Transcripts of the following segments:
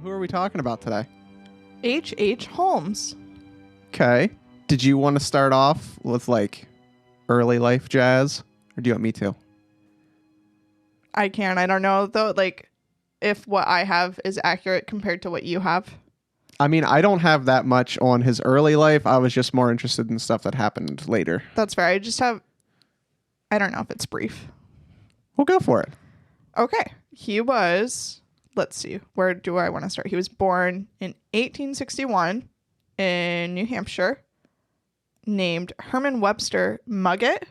Who are we talking about today? H. Holmes. Okay. Did you want to start off with like early life jazz, or do you want me to? I can. I don't know though. Like, if what I have is accurate compared to what you have. I mean, I don't have that much on his early life. I was just more interested in stuff that happened later. That's fair. I just have. I don't know if it's brief. We'll go for it. Okay. He was. Let's see. Where do I want to start? He was born in 1861 in New Hampshire, named Herman Webster Mugget,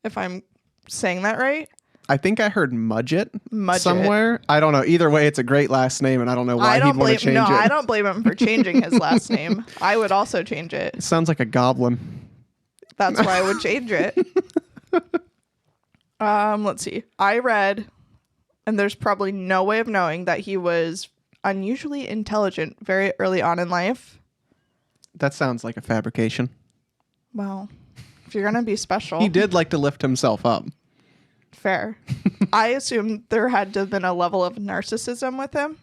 if I'm saying that right. I think I heard Mudgett Mudgett. somewhere. I don't know. Either way, it's a great last name, and I don't know why he'd want to change it. I don't blame him for changing his last name. I would also change it. It sounds like a goblin. That's why I would change it. Let's see. I read, and there's probably no way of knowing that he was unusually intelligent very early on in life. That sounds like a fabrication. Well, if you're going to be special. He did like to lift himself up. Fair. I assumed there had to have been a level of narcissism with him.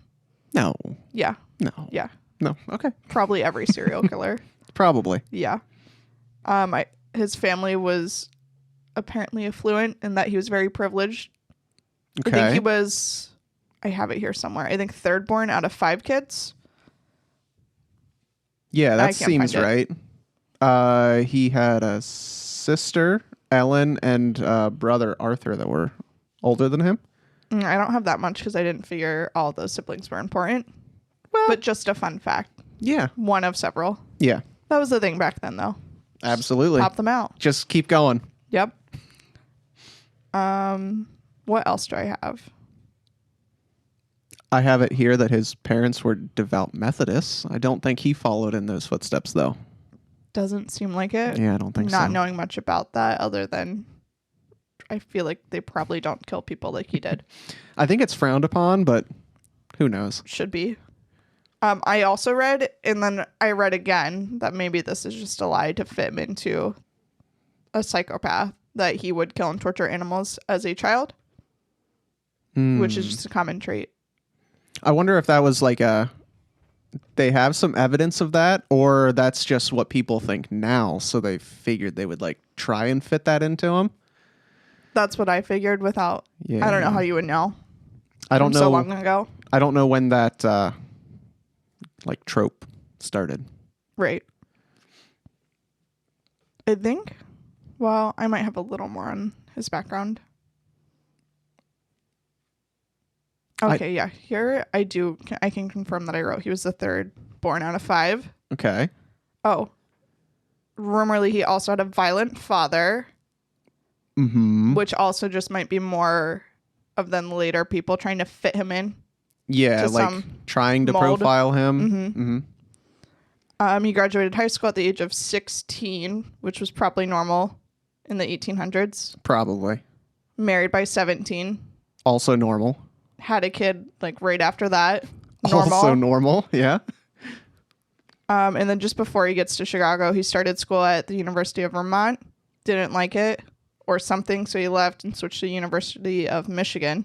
No. Yeah. No. Yeah. No. Okay. Probably every serial killer. Probably. Yeah. His family was apparently affluent in that he was very privileged. Okay. I think he was, I have it here somewhere, I think third born out of 5 kids. Yeah, that seems right. He had a sister, Ellen, and brother, Arthur, that were older than him. I don't have that much because I didn't figure all those siblings were important. Well, but just a fun fact. Yeah. One of several. Yeah. That was the thing back then, though. Absolutely. Pop them out. Just keep going. Yep. What else do I have? I have it here that his parents were devout Methodists. I don't think he followed in those footsteps, though. Doesn't seem like it. Yeah, I don't think so. Not knowing much about that other than I feel like they probably don't kill people like he did. I think it's frowned upon, but who knows? Should be. I also read, and then I read again, that maybe this is just a lie to fit him into a psychopath, that he would kill and torture animals as a child, which is just a common trait. I wonder if that was like they have some evidence of that, or that's just what people think now, so they figured they would like try and fit that into him. That's what I figured without, Yeah. I don't know how you would know. I don't know. So long ago. I don't know when that like trope started. Right. I think, well, I might have a little more on his background. Okay, yeah. Here I can confirm that I wrote he was the third born out of 5. Okay. Oh. Rumorly, he also had a violent father. Mm-hmm. Which also just might be more of them later people trying to fit him in. Yeah, like trying to mold. profile him. Mm-hmm. Mm-hmm. He graduated high school at the age of 16, which was probably normal in the 1800s. Probably. Married by 17. Also normal. Had a kid like right after that. Normal. Also normal, yeah. And then just before he gets to Chicago, he started school at the University of Vermont. Didn't like it or something, so he left and switched to the University of Michigan.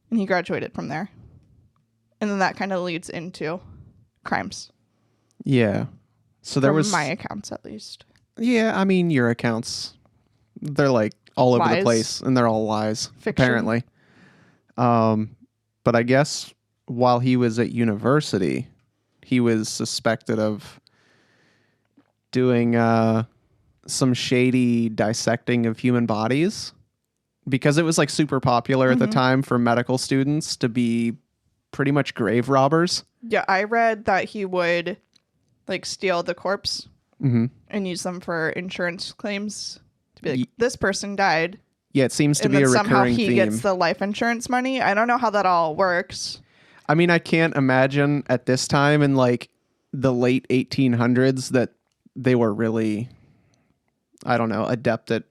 And he graduated from there. And then that kind of leads into crimes. Yeah. So there was my accounts, at least. Yeah, I mean your accounts. They're like all over Lies. the place, and they're all lies. Fiction. Apparently. But I guess while he was at university, he was suspected of doing some shady dissecting of human bodies, because it was like super popular at the time for medical students to be pretty much grave robbers. Yeah, I read that he would like steal the corpse and use them for insurance claims to be like, this person died. Yeah, it seems to be a recurring somehow he theme. gets the life insurance money. I don't know how that all works. I mean, I can't imagine at this time in like the late 1800s that they were really, I don't know, adept at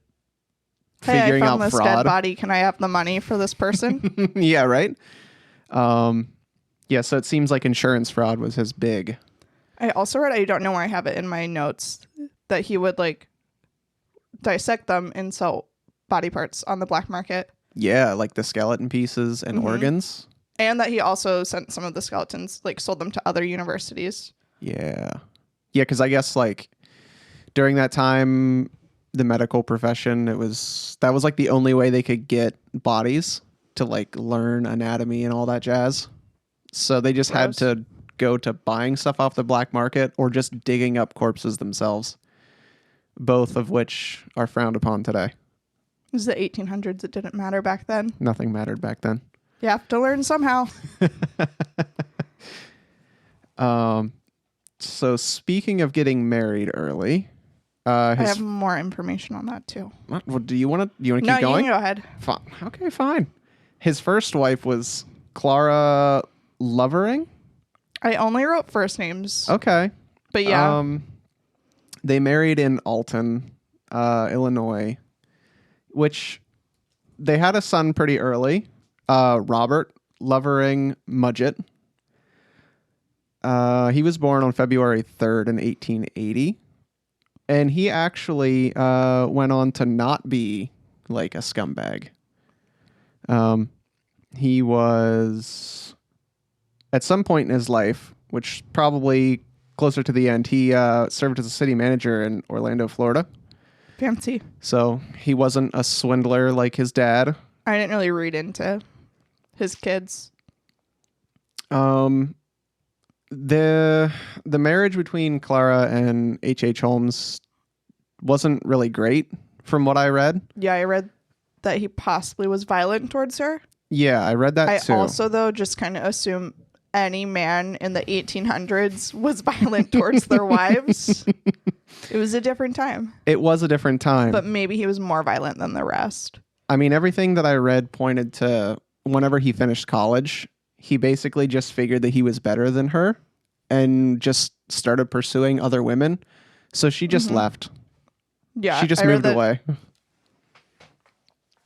figuring I found out this fraud. dead body. Can I have the money for this person? Yeah, right? Yeah, so it seems like insurance fraud was his big. I also read, I don't know where I have it in my notes, that he would like dissect them and sell body parts on the black market. Yeah, like the skeleton pieces and organs. And that he also sent some of the skeletons, like sold them to other universities. Yeah. Yeah, because I guess like during that time, the medical profession, that was like the only way they could get bodies to like learn anatomy and all that jazz. So they just had Gross. to go to buying stuff off the black market or just digging up corpses themselves, both of which are frowned upon today. It was the 1800s. It didn't matter back then. Nothing mattered back then. You have to learn somehow. So speaking of getting married early, I have more information on that too. what do you want to keep No, going? you can go ahead. Fine. Okay, fine. His first wife was Clara Lovering. I only wrote first names. Okay. But yeah. They married in Alton, Illinois, which they had a son pretty early, Robert Lovering Mudgett. He was born on February 3rd in 1880. And he actually went on to not be like a scumbag. He was, at some point in his life, which probably closer to the end, he served as a city manager in Orlando, Florida. Fancy. So he wasn't a swindler like his dad. I didn't really read into his kids. The marriage between Clara and H.H. Holmes wasn't really great from what I read. Yeah, I read that he possibly was violent towards her. Yeah, I read that too. I also, though, just kind of assume any man in the 1800s was violent towards their wives. It was a different time. It was a different time. But maybe he was more violent than the rest. I mean, everything that I read pointed to whenever he finished college, he basically just figured that he was better than her and just started pursuing other women. So she just left. Yeah. She just moved away.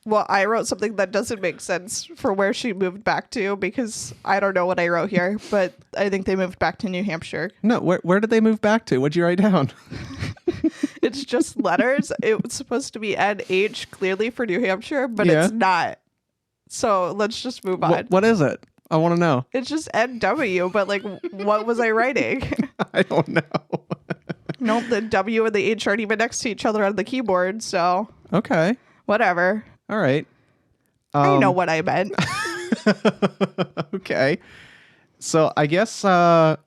Well, I wrote something that doesn't make sense for where she moved back to because I don't know what I wrote here, but I think they moved back to New Hampshire. No, where did they move back to? What'd you write down? It's just letters. It was supposed to be NH clearly for New Hampshire, but it's not. So let's just move on. What is it? I want to know. It's just NW, but like, what was I writing? I don't know. Nope, the W and the H aren't even next to each other on the keyboard, so Okay. whatever. All right. I know what I meant. Okay. So I guess our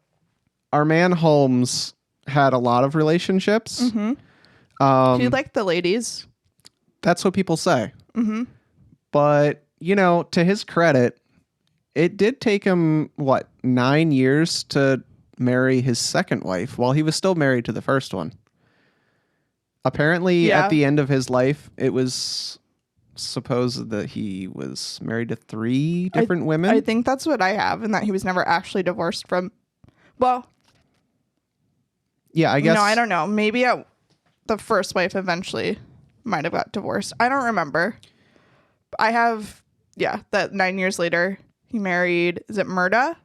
man Holmes had a lot of relationships. He liked the ladies. That's what people say. But, to his credit, it did take him, 9 years to marry his second wife while he was still married to the first one. Apparently, at the end of his life, it was supposed that he was married to 3 different women. I think that's what I have, and that he was never actually divorced from. Well, yeah, I guess. No, I don't know. Maybe the first wife eventually might have got divorced. I don't remember. I have, that 9 years later, he married, is it Murda?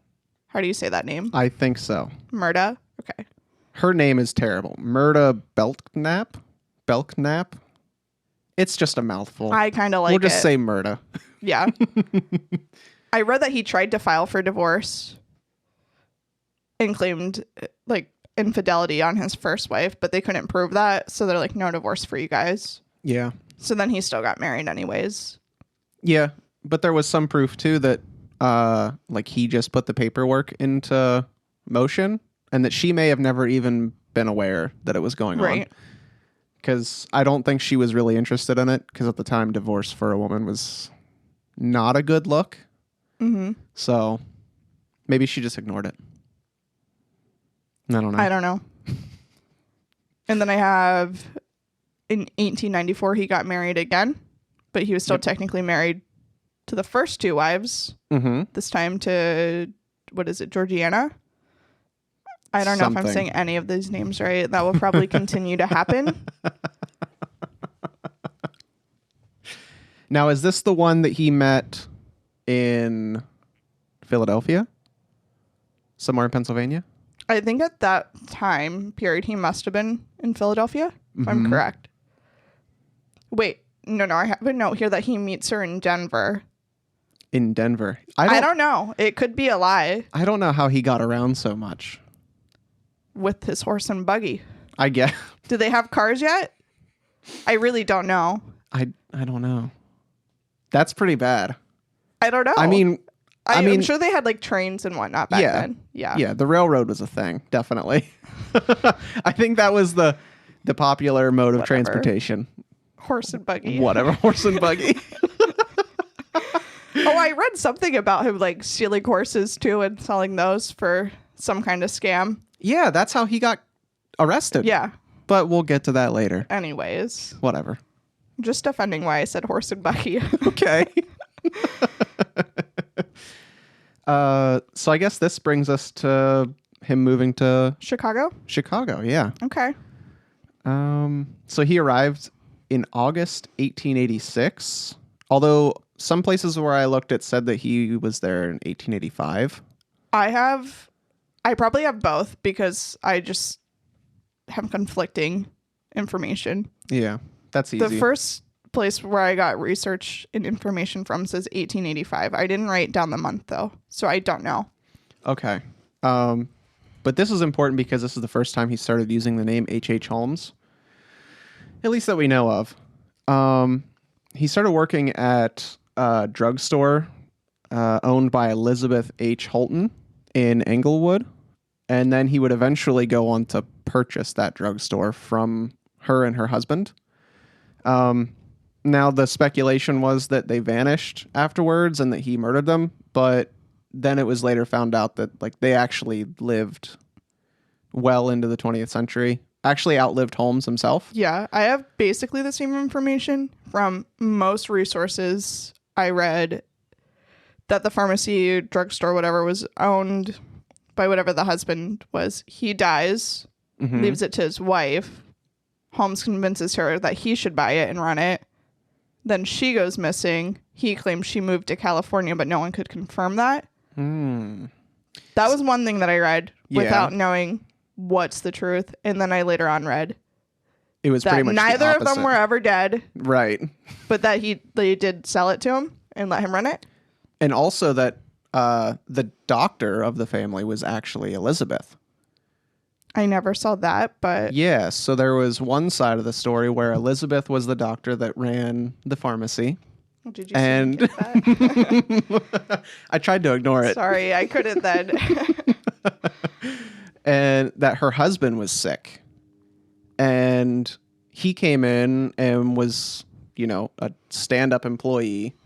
How do you say that name? I think so. Murda? Okay. Her name is terrible. Murda Belknap? It's just a mouthful. I kind of like it. We'll just say Murda. Yeah. I read that he tried to file for divorce and claimed like infidelity on his first wife, but they couldn't prove that. So they're like, no divorce for you guys. Yeah. So then he still got married anyways. Yeah. But there was some proof too that he just put the paperwork into motion and that she may have never even been aware that it was going on. Because I don't think she was really interested in it because at the time divorce for a woman was not a good look. So maybe she just ignored it. I don't know. And then I have in 1894 he got married again, but he was still technically married to the first 2 wives. This time to, what is it, Georgiana? I don't know if I'm saying any of these names right. That will probably continue to happen. Now, is this the one that he met in Philadelphia? Somewhere in Pennsylvania? I think at that time period, he must have been in Philadelphia, if I'm correct. Wait, no, I have a note here that he meets her in Denver. in Denver. I don't know. It could be a lie I don't know how he got around so much. with his horse and buggy. I guess. Do they have cars yet? I really don't know. I don't know. That's pretty bad. I don't know. I mean, I'm sure they had like trains and whatnot back yeah, then. Yeah. Yeah, the railroad was a thing, definitely. I think that was the popular mode of transportation. Horse and buggy. Whatever, horse and buggy. Oh, I read something about him like stealing horses too and selling those for some kind of scam. Yeah, that's how he got arrested. Yeah. But we'll get to that later. Anyways, Whatever. just defending why I said horse and buggy. Okay. So I guess this brings us to him moving to Chicago? Chicago. Yeah. Okay. So he arrived in August 1886. Although some places where I looked at said that he was there in 1885. I probably have both because I just have conflicting information. Yeah, that's easy. The first place where I got research and information from says 1885. I didn't write down the month though, so I don't know. Okay. But this is important because this is the first time he started using the name H.H. Holmes, at least that we know of. He started working at a drugstore owned by Elizabeth H. Holton in Englewood, and then he would eventually go on to purchase that drugstore from her and her husband. Now, the speculation was that they vanished afterwards and that he murdered them, but then it was later found out that like they actually lived well into the 20th century. Actually outlived Holmes himself. Yeah, I have basically the same information from most resources. I read that the pharmacy, drugstore, whatever, was owned by whatever the husband was. He dies, leaves it to his wife. Holmes convinces her that he should buy it and run it. Then she goes missing. He claims she moved to California, but no one could confirm that. That was one thing that I read without knowing what's the truth. And then I later on read it was that pretty much neither the of them were ever dead. Right. But that they did sell it to him and let him run it. And also that the doctor of the family was actually Elizabeth. I never saw that, but Yeah, so there was one side of the story where Elizabeth was the doctor that ran the pharmacy. did you get that? I tried to ignore it. Sorry, I couldn't then. And that her husband was sick. And he came in and was, a stand-up employee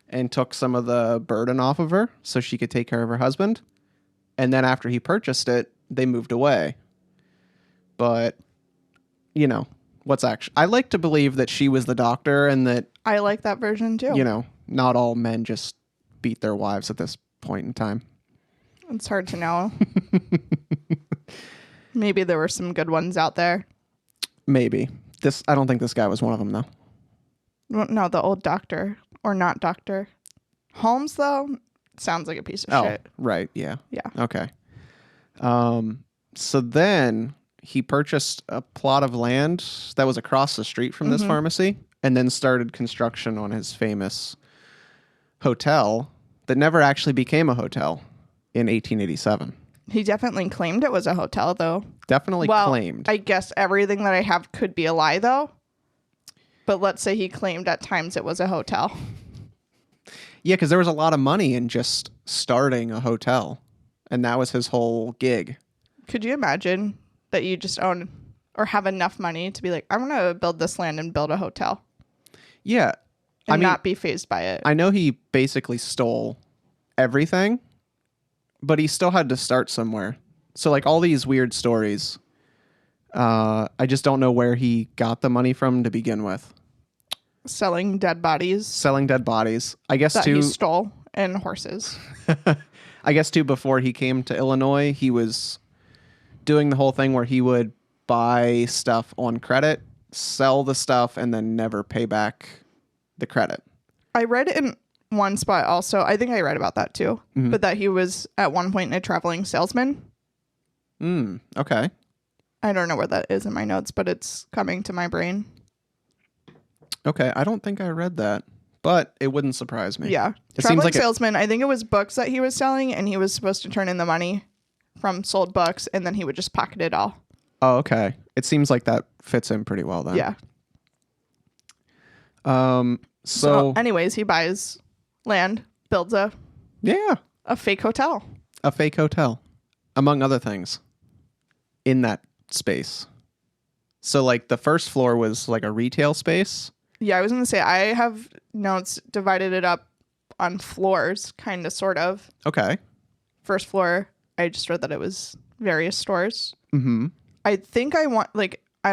and took some of the burden off of her so she could take care of her husband. And then after he purchased it, they moved away. But, what's actually... I like to believe that she was the doctor and that... I like that version too. Not all men just beat their wives at this point in time. It's hard to know. Maybe there were some good ones out there. Maybe. I don't think this guy was one of them, though. Well, no, the old doctor. Or not doctor. Holmes, though, sounds like a piece of shit. Right. Yeah. Yeah. Okay. So then he purchased a plot of land that was across the street from this pharmacy and then started construction on his famous hotel that never actually became a hotel in 1887. He definitely claimed it was a hotel, though. Definitely claimed. I guess everything that I have could be a lie, though. But let's say he claimed at times it was a hotel. Yeah, because there was a lot of money in just starting a hotel. And that was his whole gig. Could you imagine that you just own or have enough money to be like, I'm going to build this land and build a hotel? Yeah. And not be fazed by it. I know he basically stole everything, but he still had to start somewhere. So like all these weird stories, I just don't know where he got the money from to begin with. Selling dead bodies. I guess that he stole, and horses. I guess too, before he came to Illinois, he was doing the whole thing where he would buy stuff on credit, sell the stuff, and then never pay back the credit. I read in one spot also, I think I read about that too, but that he was at one point a traveling salesman. Okay. I don't know where that is in my notes, but it's coming to my brain. Okay, I don't think I read that, but it wouldn't surprise me. Yeah. It Traveling seems like salesman, I think it was books that he was selling, and he was supposed to turn in the money from sold books, and then he would just pocket it all. Oh, okay. It seems like that fits in pretty well then. Yeah. So anyways, he buys land, builds a fake hotel. A fake hotel, among other things, in that space. So, like, the first floor was like a retail space. Yeah, I was going to say, I have notes divided it up on floors, kind of, sort of. Okay. First floor, I just read that it was various stores. Mm-hmm. I think I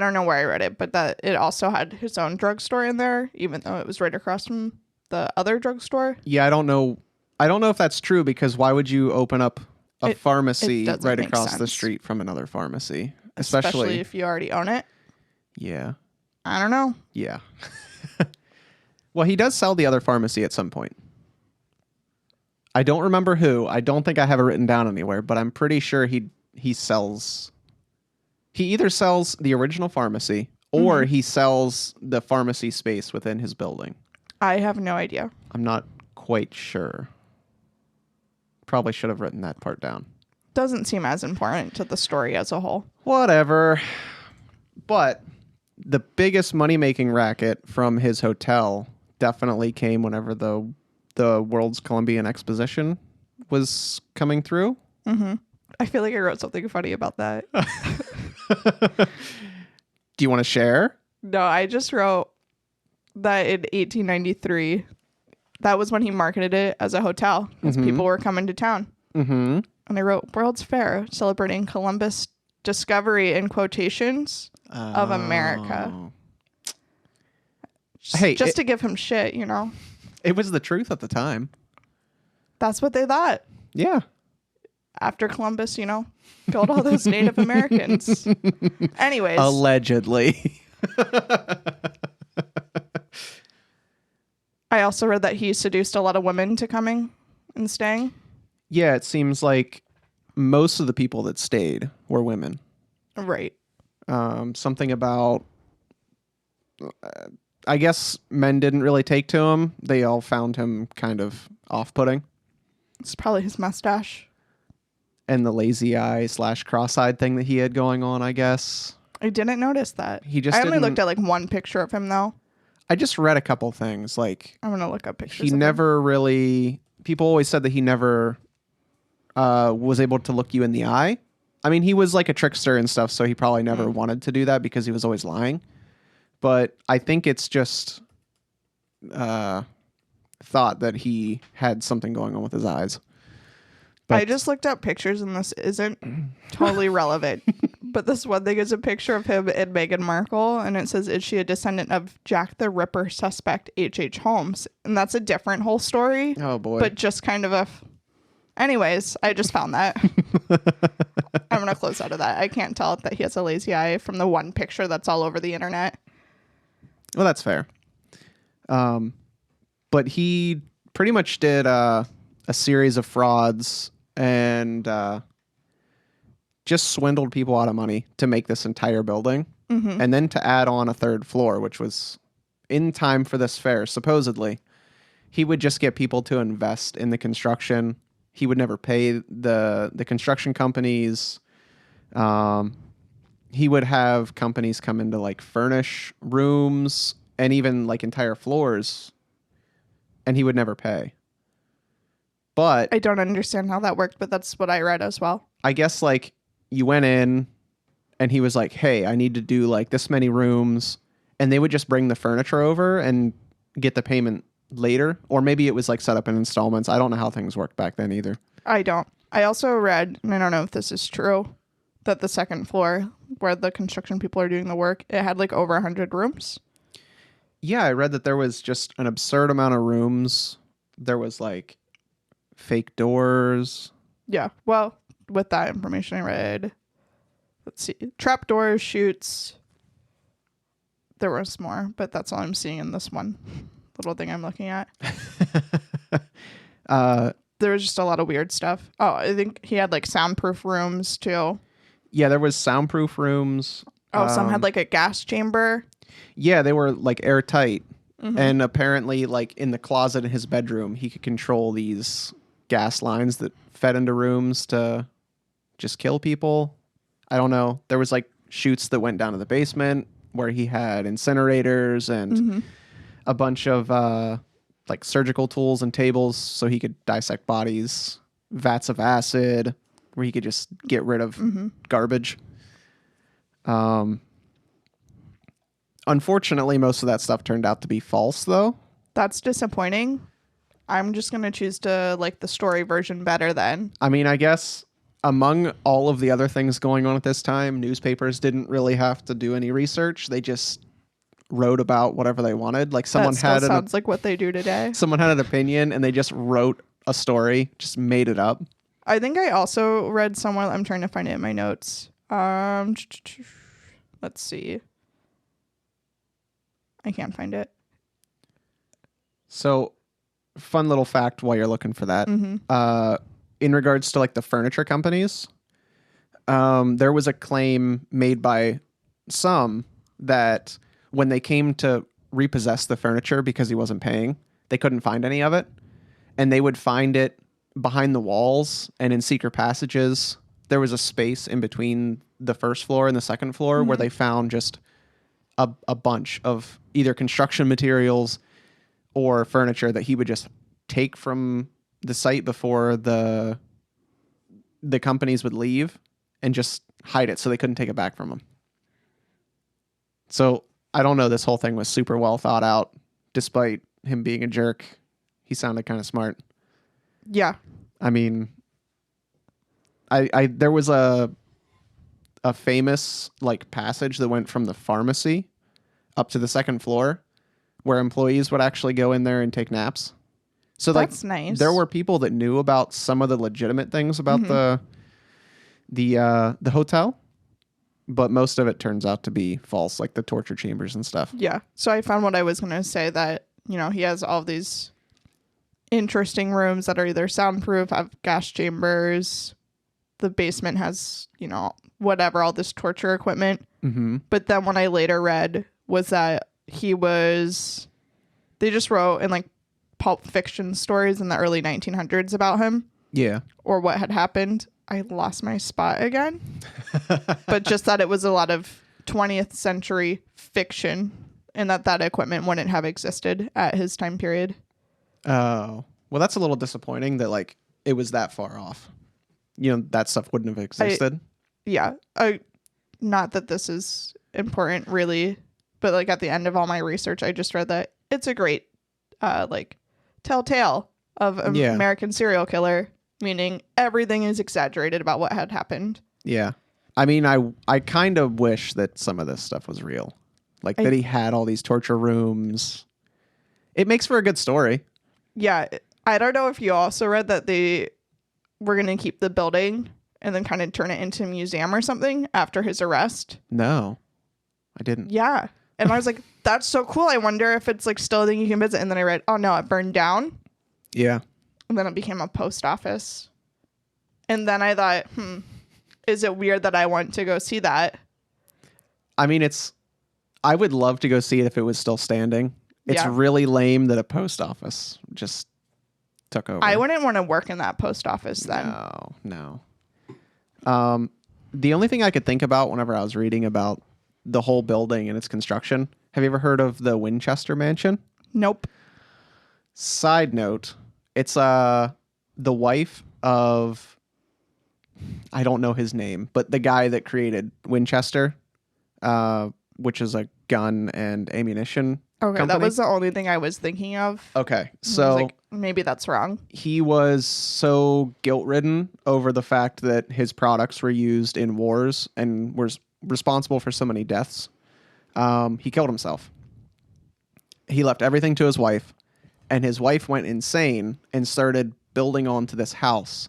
don't know where I read it, but that it also had his own drugstore in there, even though it was right across from the other drugstore. Yeah, I don't know if that's true, because why would you open up a pharmacy right across the street from another pharmacy? Especially if you already own it. Yeah. I don't know. Yeah. Well, he does sell the other pharmacy at some point. I don't remember who. I don't think I have it written down anywhere, but I'm pretty sure he either sells the original pharmacy or he sells the pharmacy space within his building. I have no idea. I'm not quite sure. Probably should have written that part down. Doesn't seem as important to the story as a whole. Whatever. But the biggest money-making racket from his hotel definitely came whenever the World's Columbian Exposition was coming through. Mm-hmm. I feel like I wrote something funny about that. Do you want to share? No, I just wrote that in 1893, that was when he marketed it as a hotel, because people were coming to town. Mm-hmm. And I wrote World's Fair, celebrating Columbus' discovery, in quotations, of America. Just to give him shit, you know? It was the truth at the time. That's what they thought. Yeah. After Columbus, you know, killed all those Native Americans. Anyways. Allegedly. I also read that he seduced a lot of women to coming and staying. Yeah, it seems like most of the people that stayed were women. Right. Something about, I guess men didn't really take to him. They all found him kind of off-putting. It's probably his mustache. And the lazy eye / cross-eyed thing that he had going on, I guess. I didn't notice that. I only looked at like one picture of him, though. I just read a couple things. Like, I'm going to look up pictures he of never him. really... People always said that he never was able to look you in the eye. I mean, he was like a trickster and stuff, so he probably never wanted to do that because he was always lying. But I think it's just thought that he had something going on with his eyes. But I just looked up pictures, and this isn't totally relevant. But this one thing is a picture of him and Meghan Markle, and it says, is she a descendant of Jack the Ripper suspect H.H. Holmes? And that's a different whole story. Oh, boy. But just kind of Anyways, I just found that. I'm going to close out of that. I can't tell that he has a lazy eye from the one picture that's all over the internet. Well, that's fair. But he pretty much did a series of frauds and just swindled people out of money to make this entire building. Mm-hmm. And then to add on a third floor, which was in time for this fair, supposedly. He would just get people to invest in the construction. He would never pay the construction companies. He would have companies come in to like furnish rooms and even like entire floors, and he would never pay. But I don't understand how that worked, but that's what I read as well. I guess like you went in and he was like, hey, I need to do like this many rooms, and they would just bring the furniture over and get the payment later, or maybe it was like set up in installments. I don't know how things worked back then either. I don't. I also read, and I don't know if this is true, that the second floor where the construction people are doing the work, it had like over 100 rooms. Yeah, I read that there was just an absurd amount of rooms. There was like fake doors. Yeah. Well, with that information I read, let's see, trapdoors, chutes. There was more, but that's all I'm seeing in this one little thing I'm looking at. There was just a lot of weird stuff. Oh, I think he had like soundproof rooms too. Yeah, there was soundproof rooms. Oh, some had like a gas chamber. Yeah, they were like airtight. And apparently, like in the closet in his bedroom, he could control these gas lines that fed into rooms to just kill people. I don't know. There was like chutes that went down to the basement where he had incinerators and a bunch of like surgical tools and tables so he could dissect bodies, vats of acid where he could just get rid of garbage. Unfortunately, most of that stuff turned out to be false, though. That's disappointing. I'm just going to choose to like the story version better then. I mean, I guess among all of the other things going on at this time, newspapers didn't really have to do any research. They just wrote about whatever they wanted. Like someone That still had sounds like what they do today. someone had an opinion and they just wrote a story, just made it up. I think I also read somewhere. I'm trying to find it in my notes. Let's see. I can't find it. So, fun little fact while you're looking for that. In regards to like the furniture companies, there was a claim made by some that when they came to repossess the furniture because he wasn't paying, they couldn't find any of it. And they would find it behind the walls and in secret passages. There was a space in between the first floor and the second floor where they found just a bunch of either construction materials or furniture that he would just take from the site before the companies would leave and just hide it so they couldn't take it back from him. So I don't know. This whole thing was super well thought out, despite him being a jerk. He sounded kind of smart. Yeah. I mean, I there was a famous like passage that went from the pharmacy up to the second floor where employees would actually go in there and take naps. So That's nice. There were people that knew about some of the legitimate things about the hotel, but most of it turns out to be false, like the torture chambers and stuff. Yeah. So I found what I was going to say, that, you know, he has all these interesting rooms that are either soundproof, have gas chambers. The basement has, you know, whatever, all this torture equipment. But then what I later read was that they just wrote in like pulp fiction stories in the early 1900s about him. Yeah. Or what had happened. I lost my spot again. But just that it was a lot of 20th century fiction and that equipment wouldn't have existed at his time period. Oh. Well, that's a little disappointing that like it was that far off. You know, that stuff wouldn't have existed. Not that this is important really, but like at the end of all my research, I just read that it's a great like telltale of an American serial killer, meaning everything is exaggerated about what had happened. Yeah. I mean, I kind of wish that some of this stuff was real. Like that he had all these torture rooms. It makes for a good story. Yeah. I don't know if you also read that they were going to keep the building and then kind of turn it into a museum or something after his arrest. No, I didn't. Yeah. And I was like, that's so cool. I wonder if it's like still a thing you can visit. And then I read, oh no, it burned down. Yeah. And then it became a post office. And then I thought, is it weird that I want to go see that? I mean, I would love to go see it if it was still standing. It's really lame that a post office just took over. I wouldn't want to work in that post office then. No. The only thing I could think about whenever I was reading about the whole building and its construction, have you ever heard of the Winchester Mansion? Nope. Side note, it's the wife of, I don't know his name, but the guy that created Winchester, which is a gun and ammunition company. That was the only thing I was thinking of. Okay, so like, maybe that's wrong. He was so guilt-ridden over the fact that his products were used in wars and was responsible for so many deaths. He killed himself. He left everything to his wife, and his wife went insane and started building onto this house,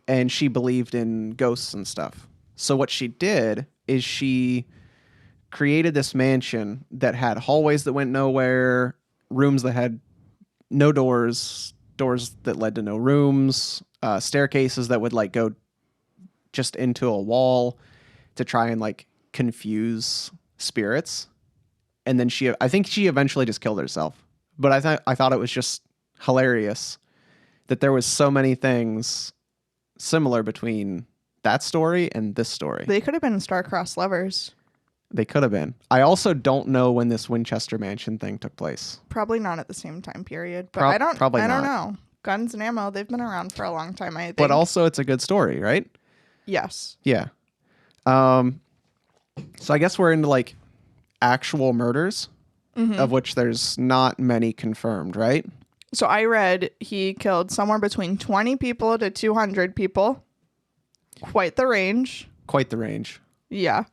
and she believed in ghosts and stuff. So what she did is she created this mansion that had hallways that went nowhere, rooms that had no doors that led to no rooms, staircases that would like go just into a wall to try and like confuse spirits. and then I think she eventually just killed herself. But I thought it was just hilarious that there was so many things similar between that story and this story. They could have been star-crossed lovers. They could have been. I also don't know when this Winchester Mansion thing took place. Probably not at the same time period. But I don't know. Guns and ammo, they've been around for a long time, I think. But also it's a good story, right? Yes. Yeah. So I guess we're into like actual murders, of which there's not many confirmed, right? So I read he killed somewhere between 20 people to 200 people. Quite the range. Quite the range. Yeah.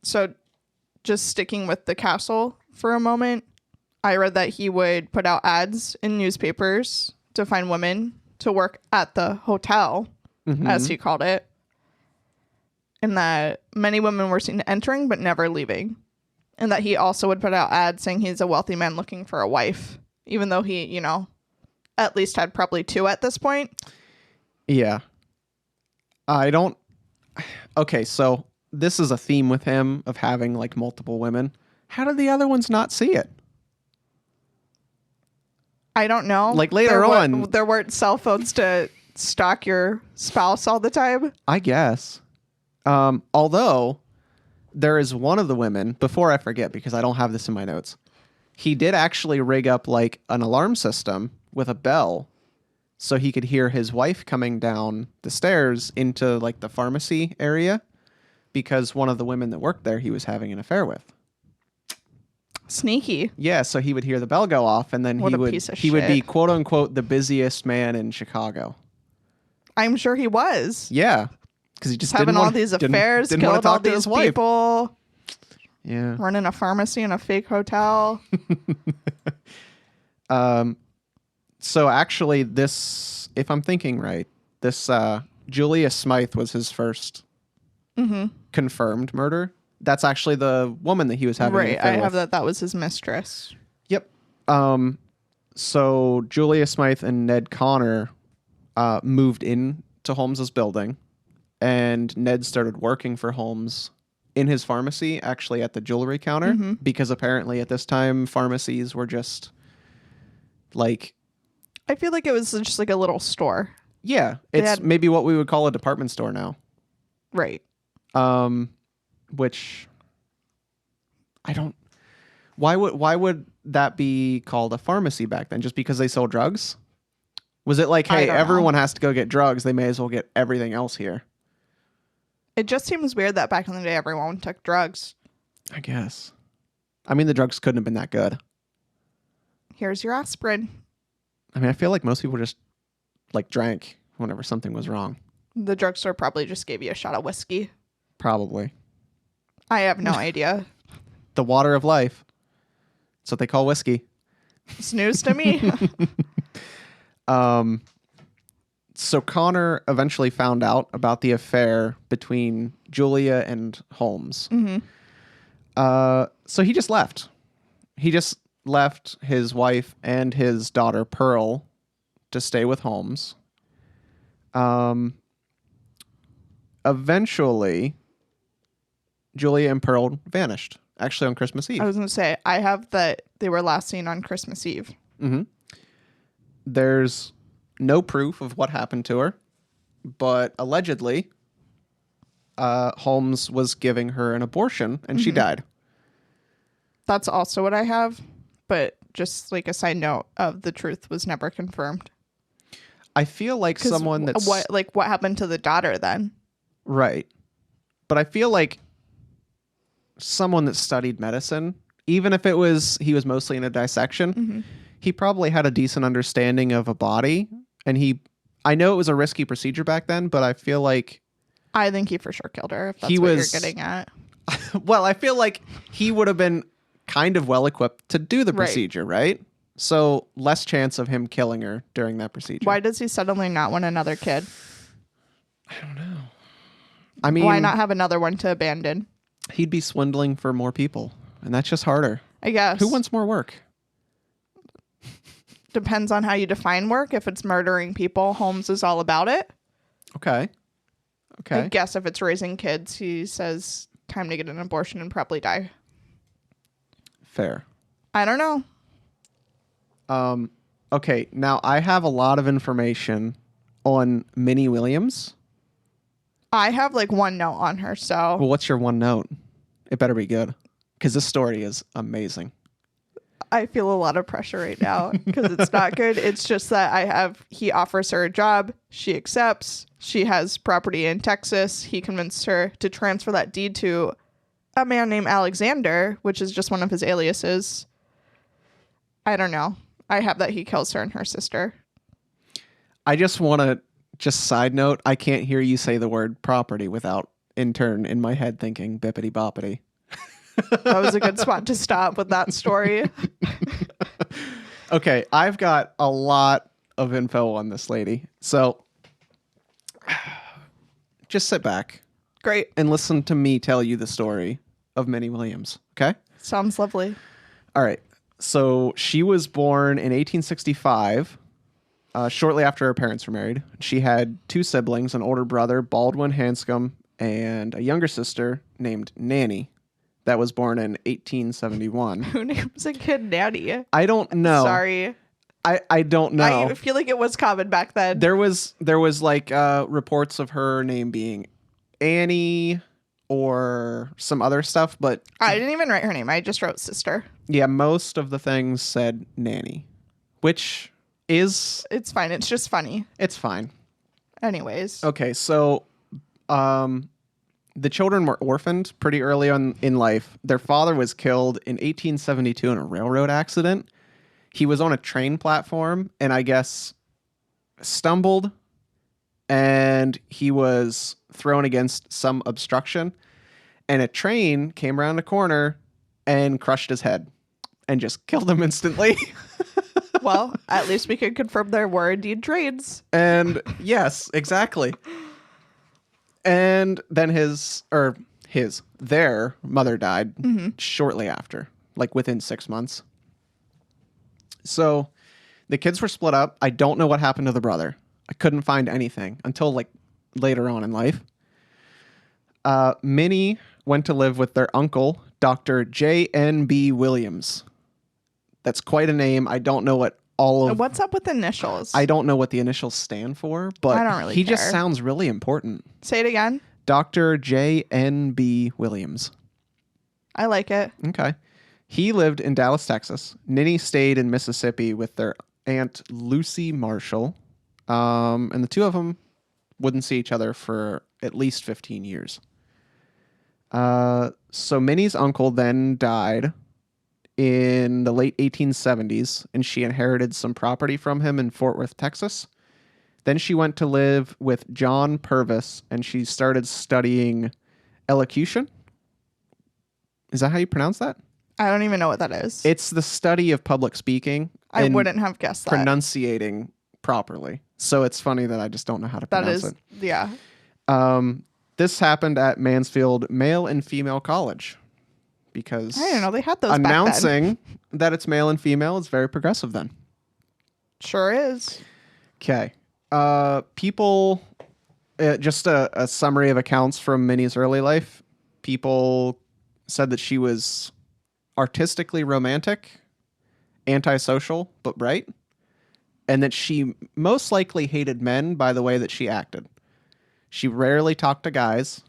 So just sticking with the castle for a moment, I read that he would put out ads in newspapers to find women to work at the hotel, as he called it. And that many women were seen entering but never leaving. And that he also would put out ads saying he's a wealthy man looking for a wife, even though he, you know, at least had probably 2 at this point. Yeah. Okay, so this is a theme with him of having like multiple women. How did the other ones not see it? I don't know. Like later on, there weren't cell phones to stalk your spouse all the time. I guess. Although there is one of the women, before I forget, because I don't have this in my notes, he did actually rig up like an alarm system with a bell so he could hear his wife coming down the stairs into like the pharmacy area because one of the women that worked there he was having an affair with. Sneaky. Yeah, so he would hear the bell go off and then he would be quote unquote the busiest man in Chicago. I'm sure he was. Yeah. Because he just having all these affairs, didn't want killed to talk all to these his wife. people. Yeah. Running a pharmacy in a fake hotel. So actually this, if I'm thinking right, this Julia Smythe was his first confirmed murder. That's actually the woman that he was having an affair with. That was his mistress. Yep. So Julia Smythe and Ned Connor moved in to Holmes's building, and Ned started working for Holmes in his pharmacy, actually at the jewelry counter, because apparently at this time pharmacies were just like... I feel like it was just like a little store. Yeah, it's maybe what we would call a department store now. Right. Which I don't... Why would that be called a pharmacy back then? Just because they sold drugs? Was it like, hey, everyone has to go get drugs, they may as well get everything else here? It just seems weird that back in the day everyone took drugs. I guess. I mean, the drugs couldn't have been that good. Here's your aspirin. I mean, I feel like most people just like drank whenever something was wrong. The drugstore probably just gave you a shot of whiskey. Probably. I have no idea. The water of life. That's what they call whiskey. It's news to me. So Connor eventually found out about the affair between Julia and Holmes. So he just left. He just left his wife and his daughter Pearl to stay with Holmes. Eventually, Julia and Pearl vanished, actually on Christmas Eve. I was going to say, I have that they were last seen on Christmas Eve. There's no proof of what happened to her, but allegedly, Holmes was giving her an abortion and she died. That's also what I have, but just like a side note of the truth was never confirmed. I feel like someone that's... What happened to the daughter then? Right. But I feel like someone that studied medicine, even if he was mostly in a dissection, he probably had a decent understanding of a body. And I know it was a risky procedure back then, but I feel like... I think he for sure killed her, if that's what you're getting at. Well, I feel like he would have been kind of well equipped to do the procedure, right? So less chance of him killing her during that procedure. Why does he suddenly not want another kid? I don't know. I mean... Why not have another one to abandon? He'd be swindling for more people, and that's just harder. I guess. Who wants more work? Depends on how you define work. If it's murdering people, Holmes is all about it. Okay. I guess if it's raising kids, he says time to get an abortion and probably die. Fair. I don't know. Okay, now I have a lot of information on Minnie Williams. I have like one note on her, so Well, what's your one note? It better be good, because this story is amazing. I feel a lot of pressure right now because it's not good. It's just that he offers her a job. She accepts. She has property in Texas. He convinced her to transfer that deed to a man named Alexander, which is just one of his aliases. I don't know. I have that he kills her and her sister. I just want to, side note, I can't hear you say the word property without, in turn, in my head thinking bippity boppity. That was a good spot to stop with that story. Okay, I've got a lot of info on this lady. So just sit back Great. and listen to me tell you the story of Minnie Williams, okay? Sounds lovely. All right. So she was born in 1865, shortly after her parents were married. She had two siblings, an older brother, Baldwin Hanscom, and a younger sister named Nanny that was born in 1871. Who names a kid Nanny? I don't know. Sorry. I don't know. I feel like it was common back then. There was like reports of her name being Annie or some other stuff, but I didn't even write her name. I just wrote sister. yeah, most of the things said Nanny, which is It's fine. It's just funny. it's fine. Anyways. Okay, so the children were orphaned pretty early on in life. Their father was killed in 1872 in a railroad accident. He was on a train platform and I guess stumbled and he was thrown against some obstruction and a train came around the corner and crushed his head and just killed him instantly. Well, at least we can confirm there were indeed trains. And yes, exactly. And then their mother died shortly after, like within 6 months. So the kids were split up. I don't know what happened to the brother. I couldn't find anything until like later on in life. Minnie went to live with their uncle, Dr. J.N.B. Williams. That's quite a name. I don't know what What's up with initials? I don't know what the initials stand for, but I don't really he care. just sounds really important. Say it again. Dr. J.N.B. Williams. I like it. Okay. He lived in Dallas, Texas. Ninny stayed in Mississippi with their aunt Lucy Marshall. And the two of them wouldn't see each other for at least 15 years. So Minnie's uncle then died in the late 1870s, and she inherited some property from him in Fort Worth, Texas. Then she went to live with John Purvis, and she started studying elocution. Is that how you pronounce that? I don't even know what that is. It's the study of public speaking. I and wouldn't have guessed that. pronunciating properly. So it's funny that I just don't know how to That pronounce is, it. yeah. This happened at Mansfield Male and Female College because I didn't know they had those back then. announcing that it's male and female is very progressive then. Sure is. Okay. People, just a summary of accounts from Minnie's early life. People said that she was artistically romantic, antisocial, but bright, and that she most likely hated men by the way that she acted. She rarely talked to guys.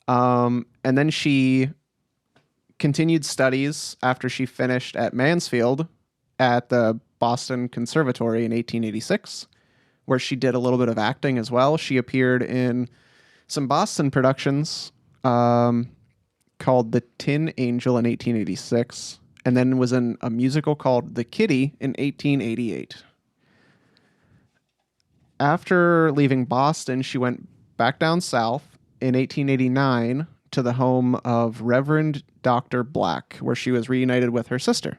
And then she continued studies after she finished at Mansfield at the Boston Conservatory in 1886, where she did a little bit of acting as well. She appeared in some Boston productions called The Tin Angel in 1886, and then was in a musical called The Kitty in 1888. After leaving Boston, she went back down south in 1889 to the home of Reverend Dr. Black, where she was reunited with her sister.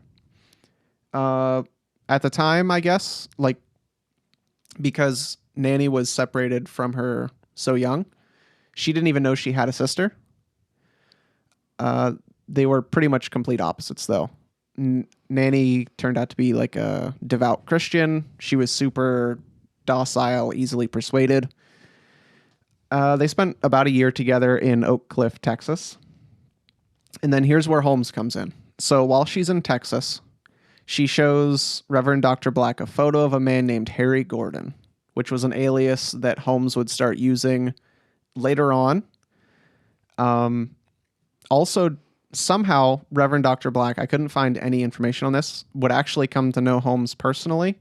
At the time, I guess, like, because Nanny was separated from her so young, she didn't even know she had a sister. They were pretty much complete opposites, though. Nanny turned out to be like a devout Christian. She was super docile, easily persuaded. They spent about a year together in Oak Cliff, Texas. And then here's where Holmes comes in. So while she's in Texas, she shows Reverend Dr. Black a photo of a man named Harry Gordon, which was an alias that Holmes would start using later on. Also, somehow, Reverend Dr. Black, I couldn't find any information on this, would actually come to know Holmes personally,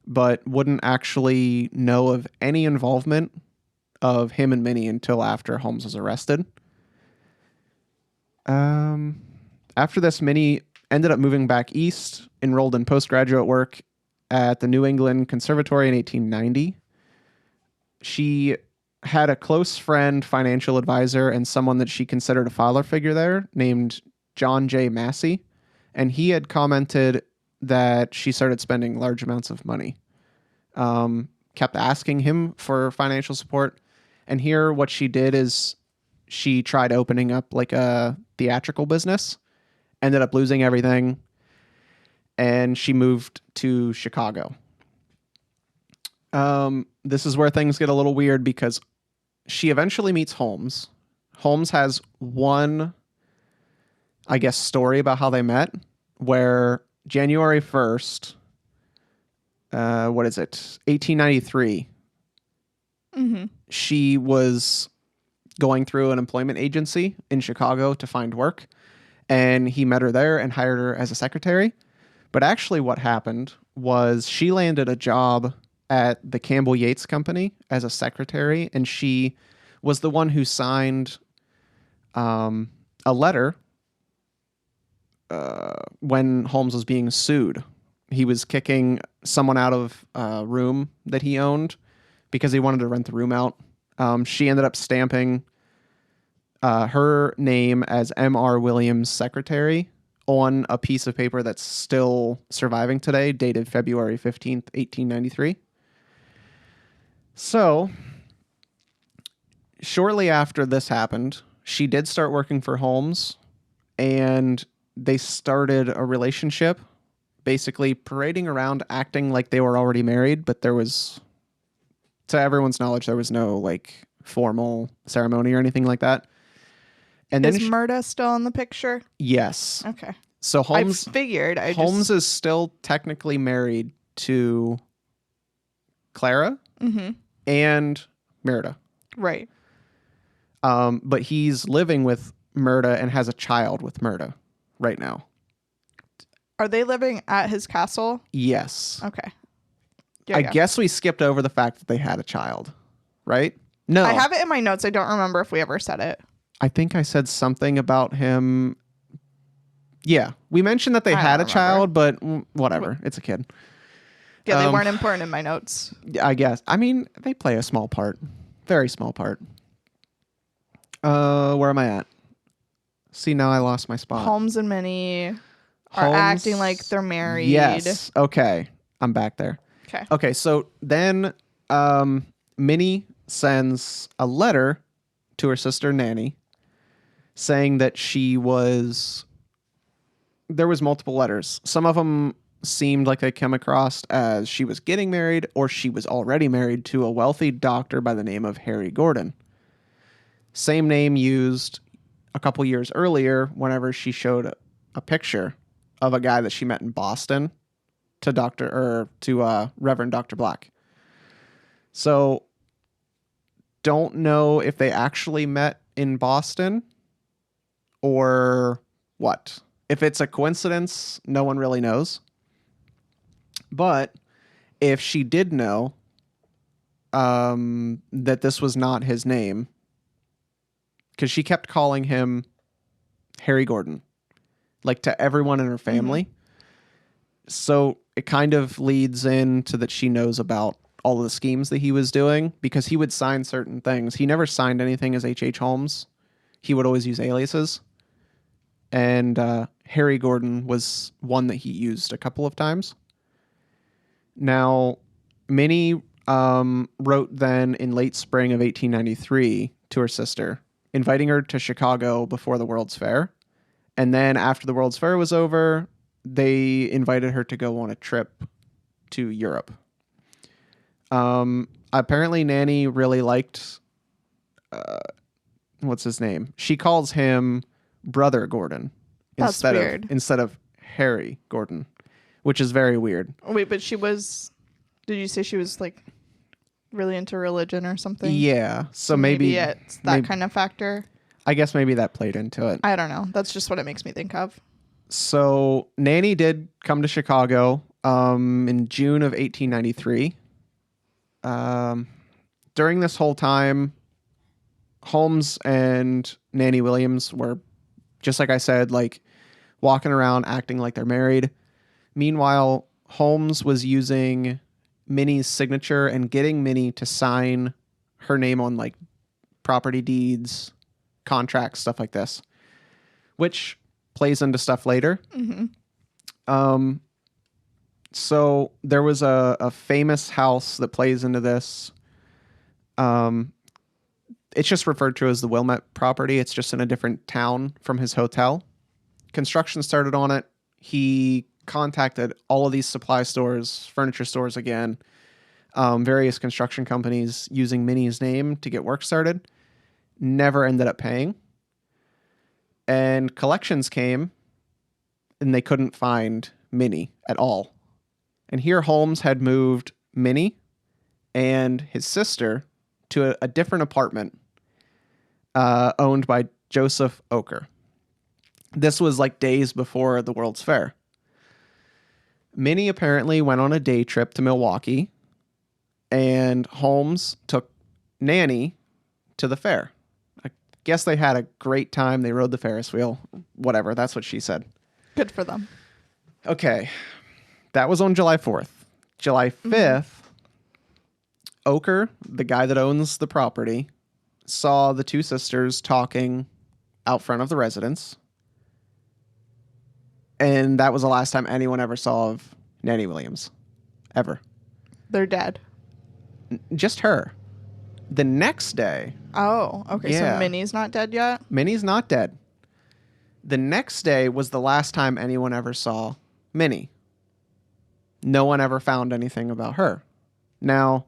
but wouldn't actually know of any involvement of him and Minnie until after Holmes was arrested. After this, Minnie ended up moving back east, enrolled in postgraduate work at the New England Conservatory in 1890. She had a close friend, financial advisor, and someone that she considered a father figure there named John J. Massey. And he had commented that she started spending large amounts of money. Kept asking him for financial support. And here, what she did is she tried opening up like a theatrical business, ended up losing everything, and she moved to Chicago. This is where things get a little weird because she eventually meets Holmes. Holmes has one, I guess, story about how they met, where January 1st, 1893, she was going through an employment agency in Chicago to find work, and he met her there and hired her as a secretary. But actually what happened was she landed a job at the Campbell Yates Company as a secretary, and she was the one who signed a letter when Holmes was being sued. He was kicking someone out of a room that he owned because he wanted to rent the room out. She ended up stamping her name as M.R. Williams' secretary on a piece of paper that's still surviving today, dated February 15th, 1893. So, shortly after this happened, she did start working for Holmes, and they started a relationship, basically parading around acting like they were already married, but there was, to everyone's knowledge, there was no like formal ceremony or anything like that. And then Is Murda still in the picture? Yes. Okay. So Holmes I figured. Holmes is still technically married to Clara and Merida. Right. But he's living with Merida and has a child with Merida right now. Are they living at his castle? Yes. Okay. I guess we skipped over the fact that they had a child, right? No. I have it in my notes. I don't remember if we ever said it. I think I said something about him. Yeah, we mentioned that they had a child, but whatever. It's a kid. Yeah, they weren't important in my notes. I guess. I mean, they play a small part. Very small part. Where am I at? See, now I lost my spot. Holmes and Minnie are acting like they're married. Yes. Okay. I'm back there. Okay, so then Minnie sends a letter to her sister Nanny saying that there was multiple letters. Some of them seemed like they came across as she was getting married or she was already married to a wealthy doctor by the name of Harry Gordon. Same name used a couple years earlier whenever she showed a picture of a guy that she met in Boston to Reverend Dr. Black. So don't know if they actually met in Boston or what. If it's a coincidence, no one really knows. But if she did know that this was not his name, because she kept calling him Harry Gordon, like to everyone in her family. So it kind of leads into that she knows about all of the schemes that he was doing because he would sign certain things. He never signed anything as H.H. Holmes. He would always use aliases. And Harry Gordon was one that he used a couple of times. Now, Minnie wrote then in late spring of 1893 to her sister, inviting her to Chicago before the World's Fair. And then after the World's Fair was over, they invited her to go on a trip to Europe. Apparently, Nanny really liked, what's his name? She calls him Brother Gordon. That's weird. instead of Harry Gordon, which is very weird. Wait, but did you say she was like really into religion or something? Yeah. So maybe it's that kind of factor. I guess maybe that played into it. I don't know. That's just what it makes me think of. So Nanny did come to Chicago in June of 1893. During this whole time, Holmes and Nanny Williams were, just like I said, like walking around acting like they're married. Meanwhile, Holmes was using Minnie's signature and getting Minnie to sign her name on like property deeds, contracts, stuff like this, which plays into stuff later. Mm-hmm. So there was a famous house that plays into this. It's just referred to as the Wilmette property. It's just in a different town from his hotel. Construction started on it. He contacted all of these supply stores, furniture stores again, various construction companies using Minnie's name to get work started. Never ended up paying. And collections came, and they couldn't find Minnie at all. And here Holmes had moved Minnie and his sister to a different apartment owned by Joseph Oker. This was like days before the World's Fair. Minnie apparently went on a day trip to Milwaukee, and Holmes took Nanny to the fair. I guess they had a great time. They rode the Ferris wheel. Whatever. That's what she said. Good for them. Okay. That was on July 4th. July 5th, Oker, the guy that owns the property, saw the two sisters talking out front of the residence. And that was the last time anyone ever saw of Nanny Williams. Ever. They're dead. Just her. The next day... Oh, okay. Yeah. So Minnie's not dead yet? Minnie's not dead. The next day was the last time anyone ever saw Minnie. No one ever found anything about her. Now,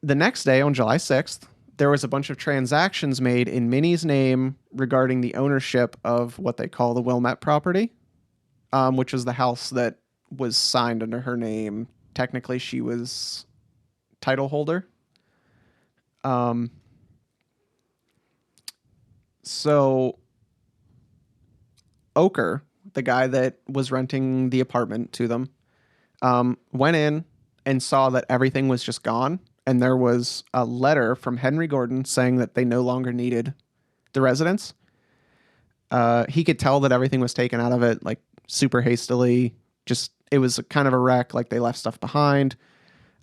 the next day, on July 6th, there was a bunch of transactions made in Minnie's name regarding the ownership of what they call the Wilmette property, which was the house that was signed under her name. Technically, she was title holder. So Oker, the guy that was renting the apartment to them, went in and saw that everything was just gone. And there was a letter from Henry Gordon saying that they no longer needed the residence. He could tell that everything was taken out of it, like super hastily. Just, it was kind of a wreck. Like they left stuff behind.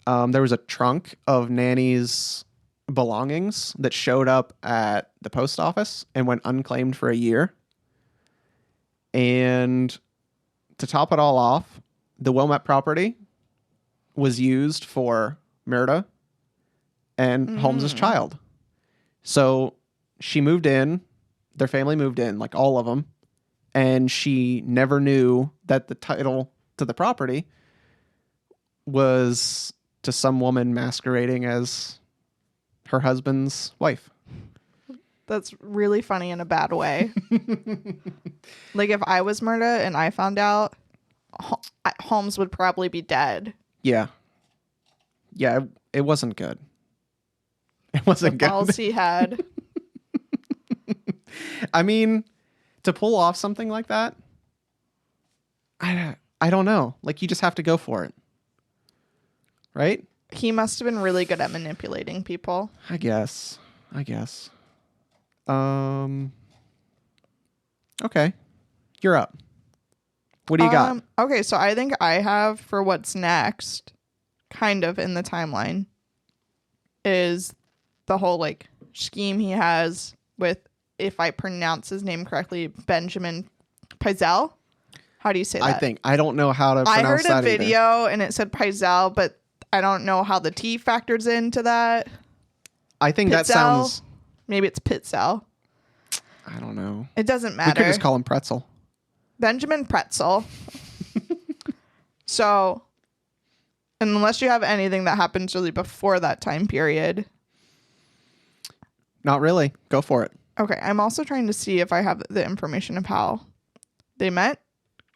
There was a trunk of Nanny's belongings that showed up at the post office and went unclaimed for a year. And to top it all off, the Wilmette property was used for Myrta and Holmes's child. So she moved in, their family moved in, like all of them, and she never knew that the title to the property was to some woman masquerading as her husband's wife. That's really funny in a bad way. Like if I was Myrta and I found out, Holmes would probably be dead. Yeah. Yeah, it wasn't good. It wasn't good. The balls he had. I mean, to pull off something like that, I don't know. Like, you just have to go for it. Right? He must have been really good at manipulating people. I guess. Okay. You're up. What do you got? Okay, so I think I have for what's next, kind of in the timeline, is the whole like scheme he has with, if I pronounce his name correctly, Benjamin Pizell. How do you say that? I don't know how to pronounce that. I heard a video either. and it said Pizell, but I don't know how the T factors into that. I think that sounds... Maybe it's Pitzel. I don't know. It doesn't matter. We could just call him Pretzel. Benjamin Pretzel. So, unless you have anything that happens really before that time period. Not really. Go for it. Okay, I'm also trying to see if I have the information of how they met.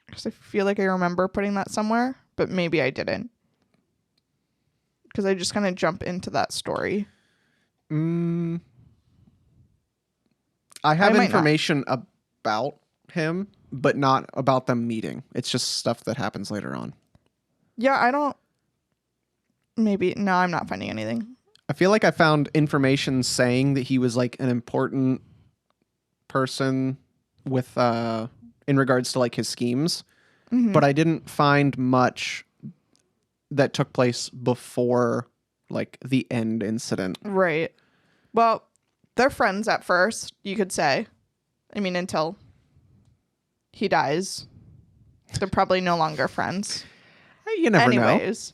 Because I feel like I remember putting that somewhere, but maybe I didn't. Because I just kind of jump into that story. I have information about him, but not about them meeting. It's just stuff that happens later on. Yeah, I don't... Maybe... No, I'm not finding anything. I feel like I found information saying that he was like an important person with in regards to like his schemes, but I didn't find much that took place before like the end incident. Right. Well, they're friends at first, you could say. I mean, until he dies. They're probably no longer friends. You never know. Anyways,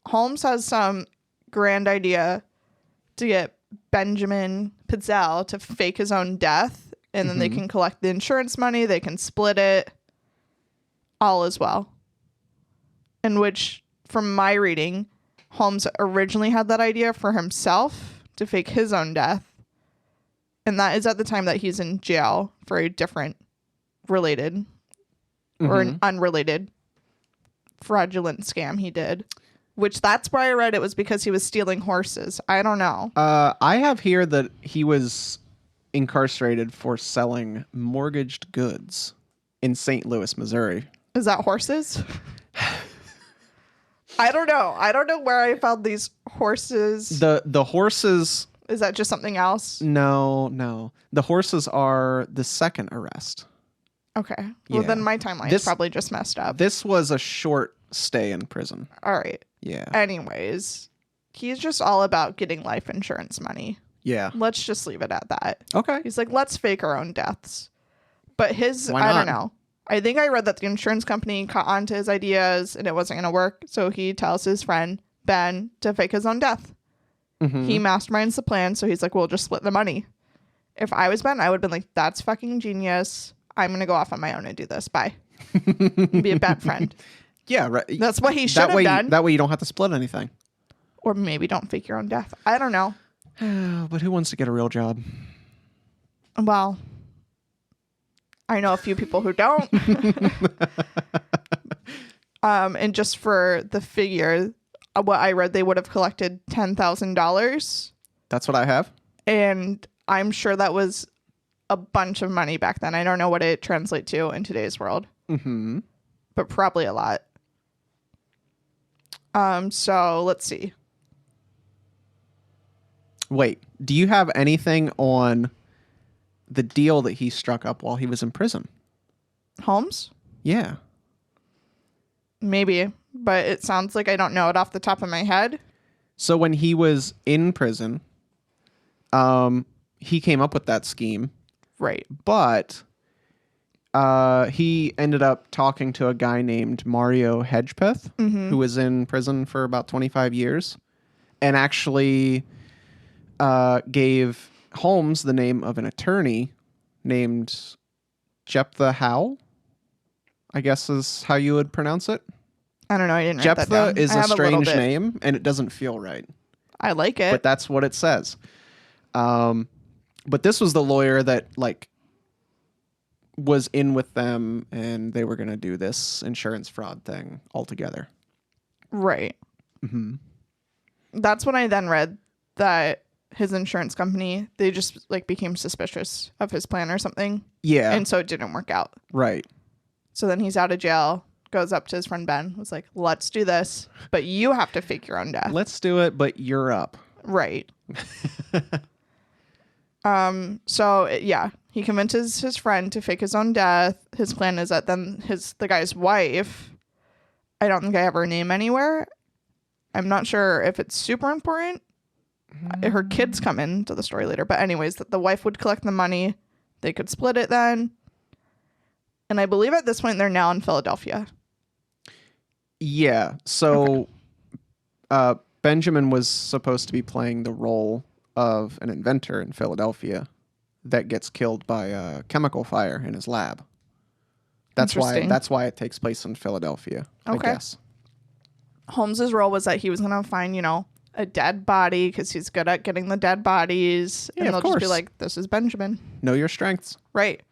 Holmes has some grand idea to get Benjamin Pidzel to fake his own death, and then they can collect the insurance money, they can split it, all as well. In which, from my reading, Holmes originally had that idea for himself to fake his own death. And that is at the time that he's in jail for a different related or an unrelated fraudulent scam he did. Which that's where I read it was because he was stealing horses. I don't know. I have here that he was incarcerated for selling mortgaged goods in St. Louis, Missouri. Is that horses? I don't know. I don't know where I found these horses. The horses... Is that just something else? No. The horses are the second arrest. Okay. Well, Yeah. then my timeline is probably just messed up. This was a short stay in prison. All right. Yeah. Anyways, he's just all about getting life insurance money. Yeah. Let's just leave it at that. Okay. He's like, let's fake our own deaths. But Why I don't not? know. I think I read that the insurance company caught on to his ideas and it wasn't going to work. So he tells his friend, Ben, to fake his own death. He masterminds the plan. So he's like, we'll just split the money. If I was Ben, I would have been like, that's fucking genius. I'm going to go off on my own and do this. Bye. Be a bad friend. Yeah, right. That's what he should have done. That way you don't have to split anything. Or maybe don't fake your own death. I don't know. But who wants to get a real job? Well, I know a few people who don't. And just for the figure, what I read, they would have collected $10,000. That's what I have. And I'm sure that was a bunch of money back then. I don't know what it translates to in today's world. But probably a lot. So let's see. Wait, do you have anything on the deal that he struck up while he was in prison? Holmes? Yeah. Maybe, but it sounds like I don't know it off the top of my head. So when he was in prison, he came up with that scheme, Right. but he ended up talking to a guy named Mario Hedgepeth, who was in prison for about 25 years, and actually gave Holmes the name of an attorney named Jephthah Howe, I guess is how you would pronounce it. I don't know. I didn't write that down. Jephthah is I a have strange little bit. name, and it doesn't feel right. I like it. But that's what it says. But this was the lawyer that like was in with them, and they were going to do this insurance fraud thing altogether. Right. That's when I then read that his insurance company, they just like became suspicious of his plan or something. Yeah. And so it didn't work out. Right. So then he's out of jail, goes up to his friend Ben, was like, let's do this, but you have to fake your own death. Let's do it, but you're up. Right. Yeah, he convinces his friend to fake his own death. His plan is that then the guy's wife, I don't think I have her name anywhere. I'm not sure if it's super important. Her kids come into the story later, but anyways, that the wife would collect the money. They could split it then. And I believe at this point they're now in Philadelphia. Yeah. So Benjamin was supposed to be playing the role of an inventor in Philadelphia that gets killed by a chemical fire in his lab. That's why it takes place in Philadelphia, Okay. I guess. Holmes's role was that he was going to find, a dead body because he's good at getting the dead bodies. Yeah, and of they'll just be course. like, this is Benjamin. Know your strengths. Right.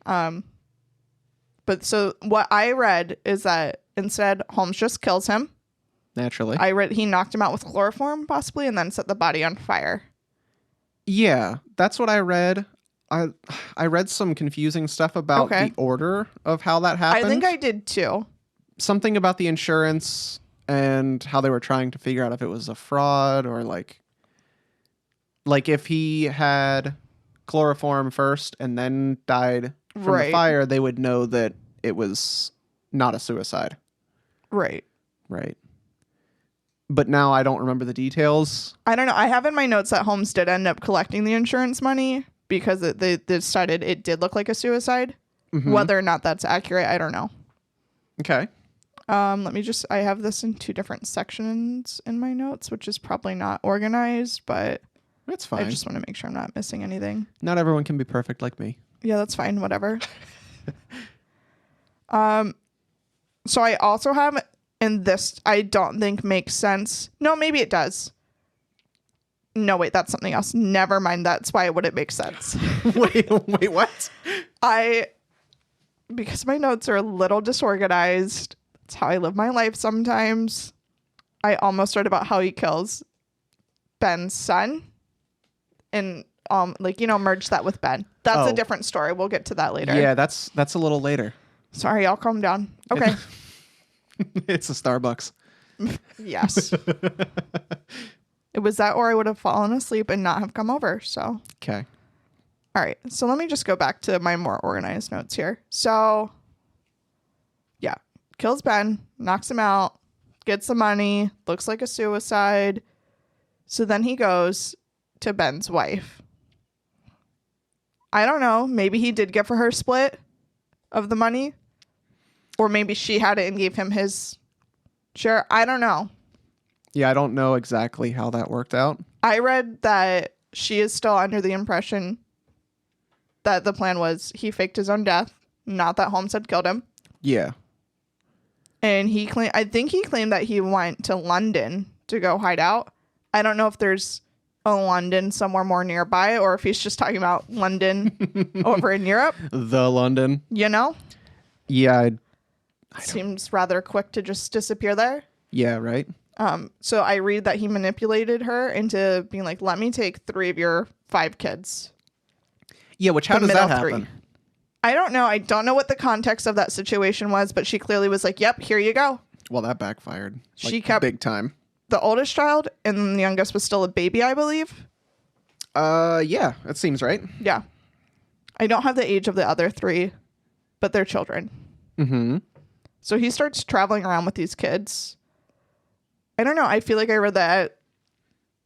But so what I read is that instead Holmes just kills him. Naturally. I read he knocked him out with chloroform possibly and then set the body on fire. Yeah, that's what I read. I read some confusing stuff about Okay. the order of how that happened. I think I did too. Something about the insurance and how they were trying to figure out if it was a fraud or like if he had chloroform first and then died from the Right. fire, they would know that it was not a suicide. Right. Right. But now I don't remember the details. I don't know. I have in my notes that Holmes did end up collecting the insurance money because they decided it did look like a suicide. Mhm. Whether or not that's accurate, I don't know. Okay. Let me just, I have this in 2 different sections in my notes, which is probably not organized, but That's fine. I just want to make sure I'm not missing anything. Not everyone can be perfect like me. Yeah, that's fine. Whatever. So I also have, and this I don't think makes sense. No, maybe it does. No, wait, that's something else. Never mind. That's why it wouldn't make sense. wait, what? Because my notes are a little disorganized. That's how I live my life sometimes. I almost read about how he kills Ben's son and merge that with Ben. That's a different story. We'll get to that later. Yeah, that's a little later. Sorry, I'll calm down. Okay. It's a Starbucks. Yes. It was that or I would have fallen asleep and not have come over. So, Okay. all right. So let me just go back to my more organized notes here. So, yeah. Kills Ben, knocks him out, gets the money, looks like a suicide. So then he goes to Ben's wife. I don't know. Maybe he did give her split of the money. Or maybe she had it and gave him his share. I don't know. Yeah, I don't know exactly how that worked out. I read that she is still under the impression that the plan was he faked his own death, not that Holmes had killed him. Yeah. And I think he claimed that he went to London to go hide out. I don't know if there's a London somewhere more nearby or if he's just talking about London over in Europe. The London. You know? Yeah. Seems rather quick to just disappear there. Yeah, right. So I read that he manipulated her into being like, let me take 3 of your 5 kids. Yeah, which how The does that middle happen? 3. I don't know. I don't know what the context of that situation was, but she clearly was like, yep, here you go. Well, that backfired. She kept big time. the oldest child, and then the youngest was still a baby, I believe. Yeah, that seems right. Yeah. I don't have the age of the other 3, but they're children. Mm-hmm. So he starts traveling around with these kids. I don't know. I feel like I read that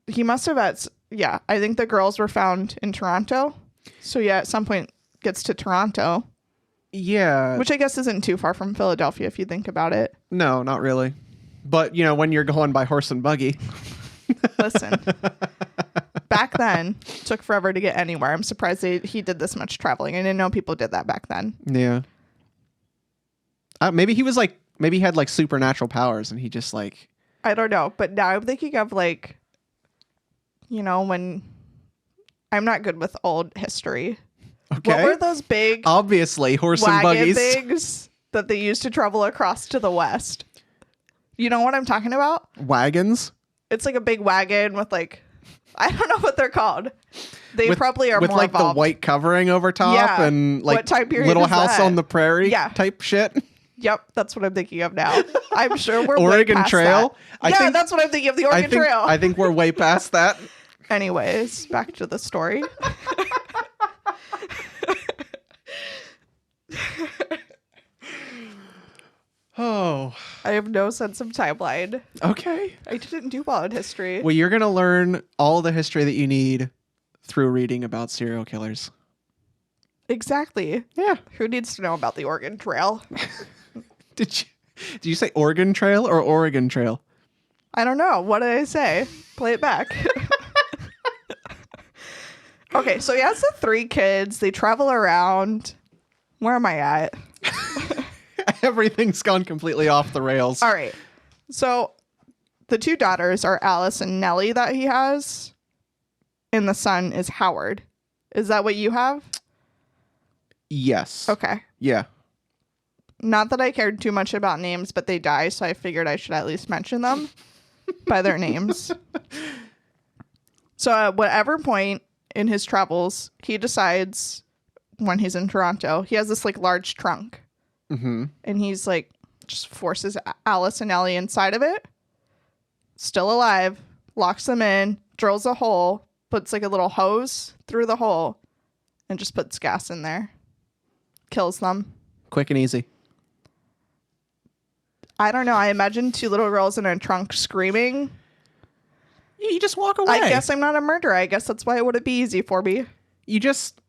he must have I think the girls were found in Toronto. So yeah, at some point gets to Toronto. Yeah. Which I guess isn't too far from Philadelphia if you think about it. No, not really. But, when you're going by horse and buggy. Listen, back then, it took forever to get anywhere. I'm surprised he did this much traveling. I didn't know people did that back then. Yeah. Maybe he had supernatural powers and he just I don't know. But now I'm thinking of when I'm not good with old history. okay. What were those big Obviously, horse and wagon buggies. things that they used to travel across to the west? You know what I'm talking about? Wagons? It's like a big wagon with I don't know what they're called. They probably are with more evolved. the white covering over top Yeah. and What time period Little is House that? on the Prairie Yeah. type shit. Yep, that's what I'm thinking of now. I'm sure we're Oregon way past Trail? That. I think- that's what I'm thinking of, the Oregon Trail. I think we're way past that. Anyways, back to the story. Oh, I have no sense of timeline. okay. I didn't do well in history. Well, you're going to learn all the history that you need through reading about serial killers. Exactly. Yeah. Who needs to know about the Oregon Trail? Did you say Oregon Trail or Oregon Trail? I don't know. What did I say? Play it back. Okay, so he has the 3 kids. They travel around. Where am I at? Everything's gone completely off the rails. All right. So the two daughters are Alice and Nellie that he has, and the son is Howard. Is that what you have? Yes. Okay. Yeah. Not that I cared too much about names, but they die, so I figured I should at least mention them by their names. So at whatever point in his travels, he decides when he's in Toronto, he has this like large trunk. Mm-hmm. And he's like, just forces Alice and Ellie inside of it. Still alive. Locks them in. Drills a hole. Puts like a little hose through the hole. And just puts gas in there. Kills them. Quick and easy. I don't know. I imagine two little girls in a trunk screaming. You just walk away. I guess I'm not a murderer. I guess that's why it would be easy for me. You just...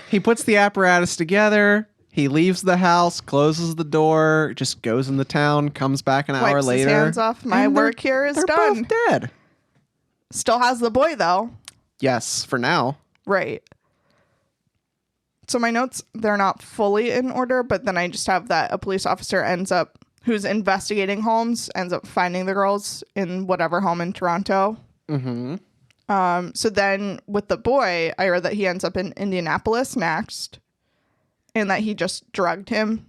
He puts the apparatus together. He leaves the house, closes the door, just goes in the town, comes back an hour Wipes later. his hands off. My work here is they're done. Both dead. Still has the boy, though. Yes, for now. Right. So my notes, they're not fully in order, but then I just have that a police officer who's investigating Holmes, ends up finding the girls in whatever home in Toronto. Mm-hmm. So then with the boy, I read that he ends up in Indianapolis next, and that he just drugged him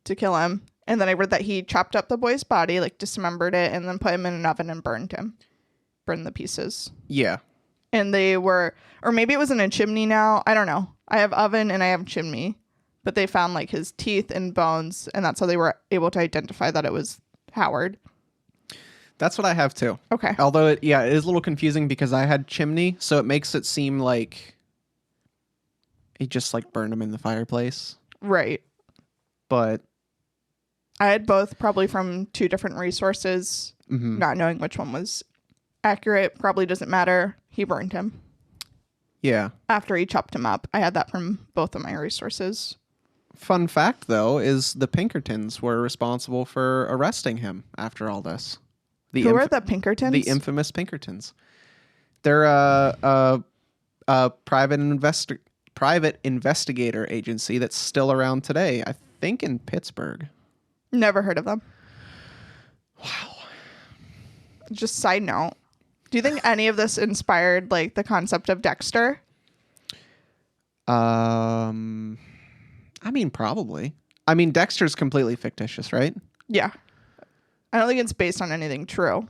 to kill him. And then I read that he chopped up the boy's body, like dismembered it, and then put him in an oven and burned the pieces. Yeah. And they were, or maybe it was in a chimney now. I don't know. I have oven and I have chimney, but they found like his teeth and bones, and that's how they were able to identify that it was Howard. That's what I have too. Okay. Although it is a little confusing because I had chimney, so it makes it seem like he just like burned him in the fireplace. Right. But I had both, probably from two different resources, mm-hmm. not knowing which one was accurate. Probably doesn't matter. He burned him. Yeah. After he chopped him up. I had that from both of my resources. Fun fact, though, is the Pinkertons were responsible for arresting him after all this. Who are the Pinkertons? The infamous Pinkertons. They're a private investigator agency that's still around today. I think in Pittsburgh. Never heard of them. Wow. Just side note. Do you think any of this inspired like the concept of Dexter? I mean, probably. I mean, Dexter's completely fictitious, right? Yeah. I don't think it's based on anything true.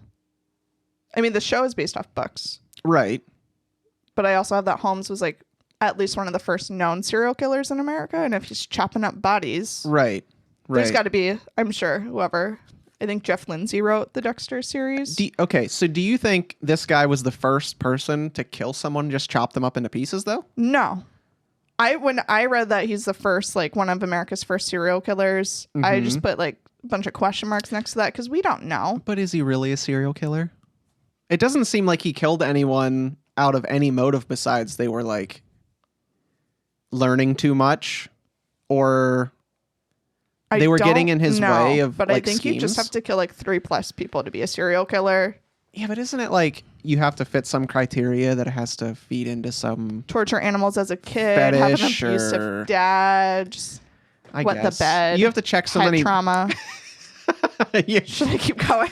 I mean, the show is based off books. Right. But I also have that Holmes was like at least one of the first known serial killers in America. And if he's chopping up bodies, right. There's got to be, I'm sure, whoever. I think Jeff Lindsay wrote the Dexter series. Okay, so do you think this guy was the first person to kill someone, just chop them up into pieces, though? No. When I read that he's the first, like, one of America's first serial killers, Mm-hmm. I just put, like, a bunch of question marks next to that because we don't know. But is he really a serial killer? It doesn't seem like he killed anyone out of any motive besides they were, like, learning too much or they were getting in his way of, but like, I think schemes. you just have to kill, like, 3+ people to be a serial killer. Yeah, but isn't it, like, you have to fit some criteria that has to feed into some... Torture animals as a kid, fetish have an abusive dad, just wet the bed. You have to check so head many... trauma. Yeah. Should I keep going?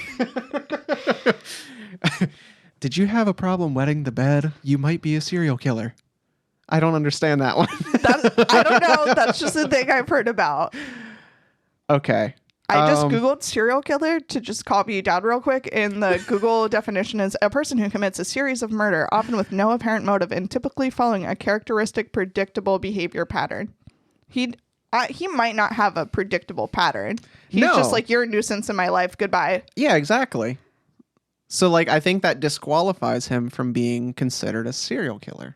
Did you have a problem wetting the bed? You might be a serial killer. I don't understand that one. I don't know. That's just a thing I've heard about. Okay. I just Googled serial killer to just copy you down real quick. And the Google definition is a person who commits a series of murder, often with no apparent motive and typically following a characteristic, predictable behavior pattern. He might not have a predictable pattern. He's just like, you're a nuisance in my life. Goodbye. Yeah, exactly. So, like, I think that disqualifies him from being considered a serial killer.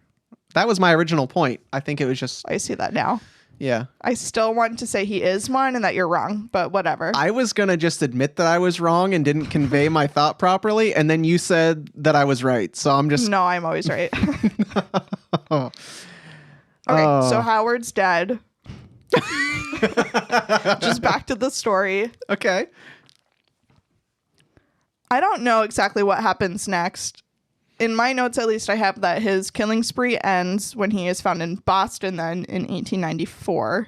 That was my original point. I think it was just... I see that now. Yeah. I still want to say he is one and that you're wrong, but whatever. I was going to just admit that I was wrong and didn't convey my thought properly, and then you said that I was right. So I'm just... No, I'm always right. Oh. Okay, so Howard's dead. Just back to the story. Okay. I don't know exactly what happens next. In my notes, at least, I have that his killing spree ends when he is found in Boston then in 1894.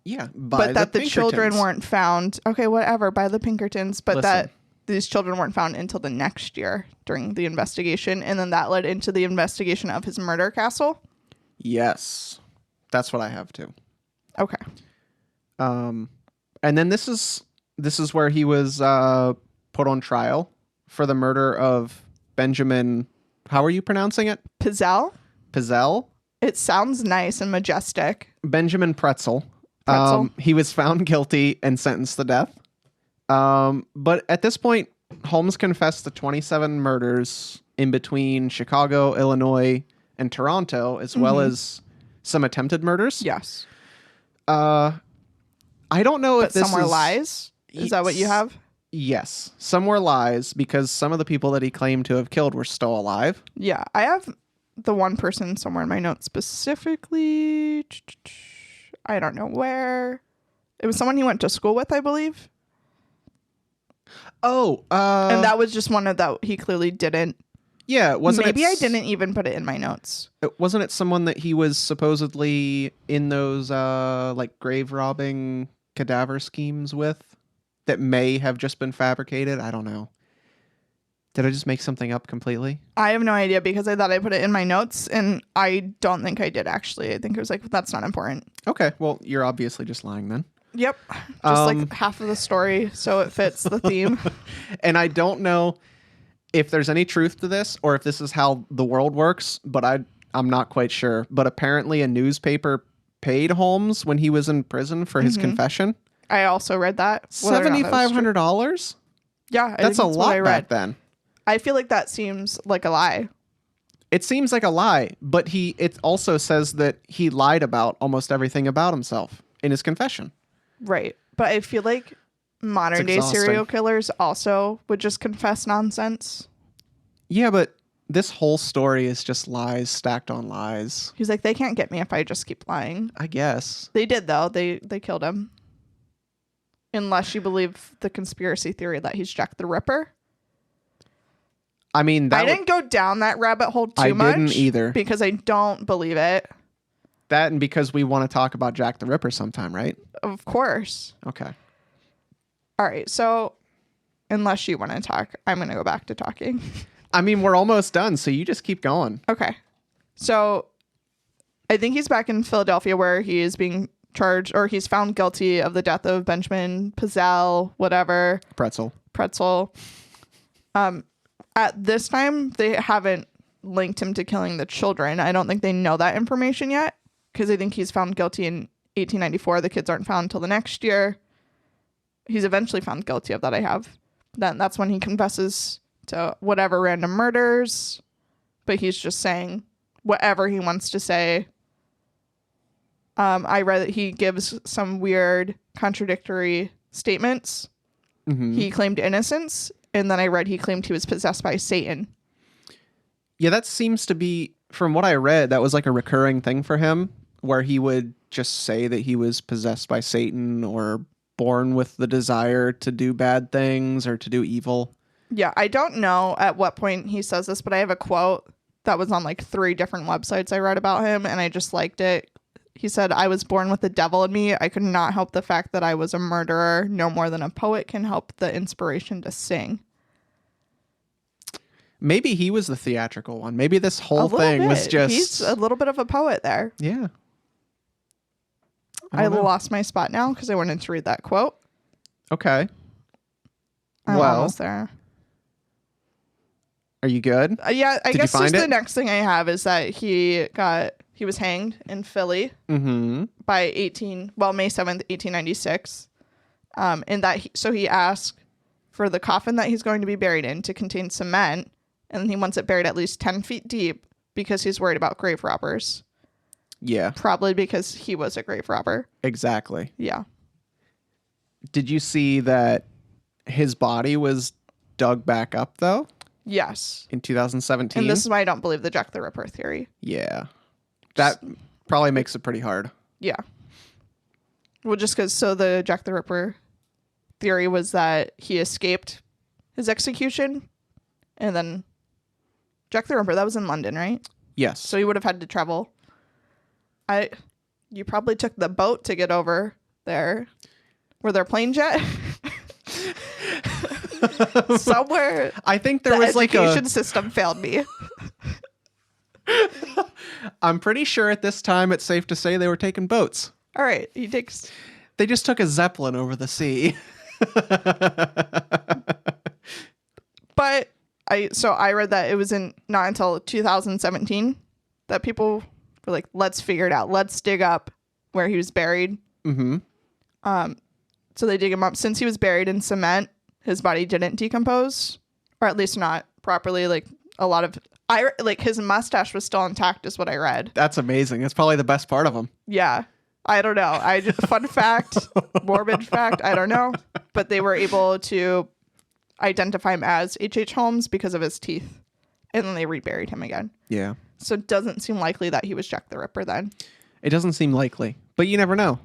Yeah, but that the children weren't found. Okay, whatever, by the Pinkertons, but Listen. that these children weren't found until the next year during the investigation, and then that led into the investigation of his murder castle. Yes, that's what I have too. Okay. And then this is where he was put on trial for the murder of Benjamin. How are you pronouncing it? Pizzelle? Pizzelle? It sounds nice and majestic. Benjamin Pretzel. Pretzel. He was found guilty and sentenced to death. But at this point, Holmes confessed to 27 murders in between Chicago, Illinois, and Toronto, as well as some attempted murders. Yes. I don't know if this somewhere lies? Is that what you have? Yes. Somewhere lies because some of the people that he claimed to have killed were still alive. Yeah. I have the one person somewhere in my notes specifically. I don't know where. It was someone he went to school with, I believe. Oh. And that was just one of that he clearly didn't. Yeah. Maybe I didn't even put it in my notes. Wasn't it someone that he was supposedly in those like grave robbing cadaver schemes with that may have just been fabricated? I don't know. Did I just make something up completely? I have no idea because I thought I put it in my notes and I don't think I did actually. I think it was like, that's not important. Okay. Well, you're obviously just lying then. Yep. Just like half of the story so it fits the theme. And I don't know if there's any truth to this or if this is how the world works, but I'm not quite sure. But apparently a newspaper paid Holmes when he was in prison for his confession. I also read that. $7,500? Yeah. That's a lot back then. I feel like that seems like a lie. It seems like a lie, but it also says that he lied about almost everything about himself in his confession. Right. But I feel like modern day serial killers also would just confess nonsense. Yeah, but this whole story is just lies stacked on lies. He's like, they can't get me if I just keep lying. I guess. They did, though. They killed him. Unless you believe the conspiracy theory that he's Jack the Ripper. I mean, I didn't go down that rabbit hole too much. I didn't either. Because I don't believe it. That and because we want to talk about Jack the Ripper sometime, right? Of course. Okay. All right. So unless you want to talk, I'm going to go back to talking. I mean, we're almost done, so you just keep going. Okay. So I think he's back in Philadelphia where he is being charged or he's found guilty of the death of Benjamin Pizzelle, whatever. Pretzel. At this time, they haven't linked him to killing the children. I don't think they know that information yet because I think he's found guilty in 1894. The kids aren't found until the next year. He's eventually found guilty of that, I have. Then that's when he confesses to whatever random murders, but he's just saying whatever he wants to say. I read that he gives some weird contradictory statements. Mm-hmm. He claimed innocence, and then I read he claimed he was possessed by Satan. Yeah, that seems to be, from what I read, that was like a recurring thing for him, where he would just say that he was possessed by Satan or born with the desire to do bad things or to do evil. Yeah, I don't know at what point he says this, but I have a quote that was on like 3 different websites I read about him, and I just liked it. He said, "I was born with the devil in me. I could not help the fact that I was a murderer, no more than a poet can help the inspiration to sing." Maybe he was the theatrical one. Maybe this whole thing was just... He's a little bit of a poet there. Yeah. I lost my spot now because I wanted to read that quote. Okay. I'm almost there. Are you good? Yeah, I guess just the next thing I have is that he was hanged in Philly by May 7th, 1896. And so he asked for the coffin that he's going to be buried in to contain cement, and he wants it buried at least 10 feet deep because he's worried about grave robbers. Yeah. Probably because he was a grave robber. Exactly. Yeah. Did you see that his body was dug back up, though? Yes. In 2017? And this is why I don't believe the Jack the Ripper theory. Yeah. That probably makes it pretty hard. Yeah. Well, just because, so the Jack the Ripper theory was that he escaped his execution, and then Jack the Ripper, that was in London, right? Yes. So he would have had to travel. You probably took the boat to get over their plane jet. Somewhere I think there the was like education system failed me. I'm pretty sure at this time it's safe to say they were taking boats. All right, he takes. They just took a Zeppelin over the sea. But I read that it was not until 2017 that people were like, let's figure it out. Let's dig up where he was buried. Mm-hmm. So they dig him up. Since he was buried in cement, his body didn't decompose, or at least not properly. Like his mustache was still intact, is what I read. That's amazing. That's probably the best part of him. Yeah. I don't know. Fun fact, morbid fact, I don't know. But they were able to identify him as H.H. Holmes because of his teeth. And then they reburied him again. Yeah. So it doesn't seem likely that he was Jack the Ripper then. It doesn't seem likely, but you never know.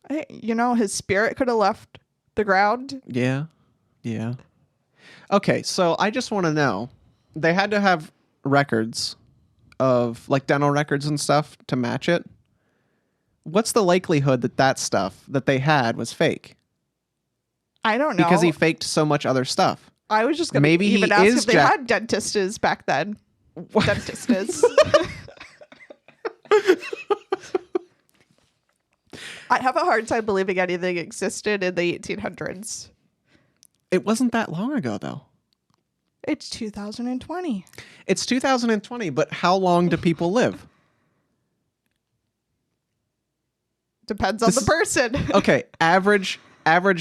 His spirit could have left the ground. Yeah. Yeah. Okay, so I just want to know. They had to have records of like dental records and stuff to match it. What's the likelihood that stuff that they had was fake? I don't know. Because he faked so much other stuff. I was just going to Maybe even he ask is if they had dentistas back then. Dentistas. I have a hard time believing anything existed in the 1800s. It wasn't that long ago, though. It's 2020. It's 2020, but how long do people live? Depends on the person. Okay, average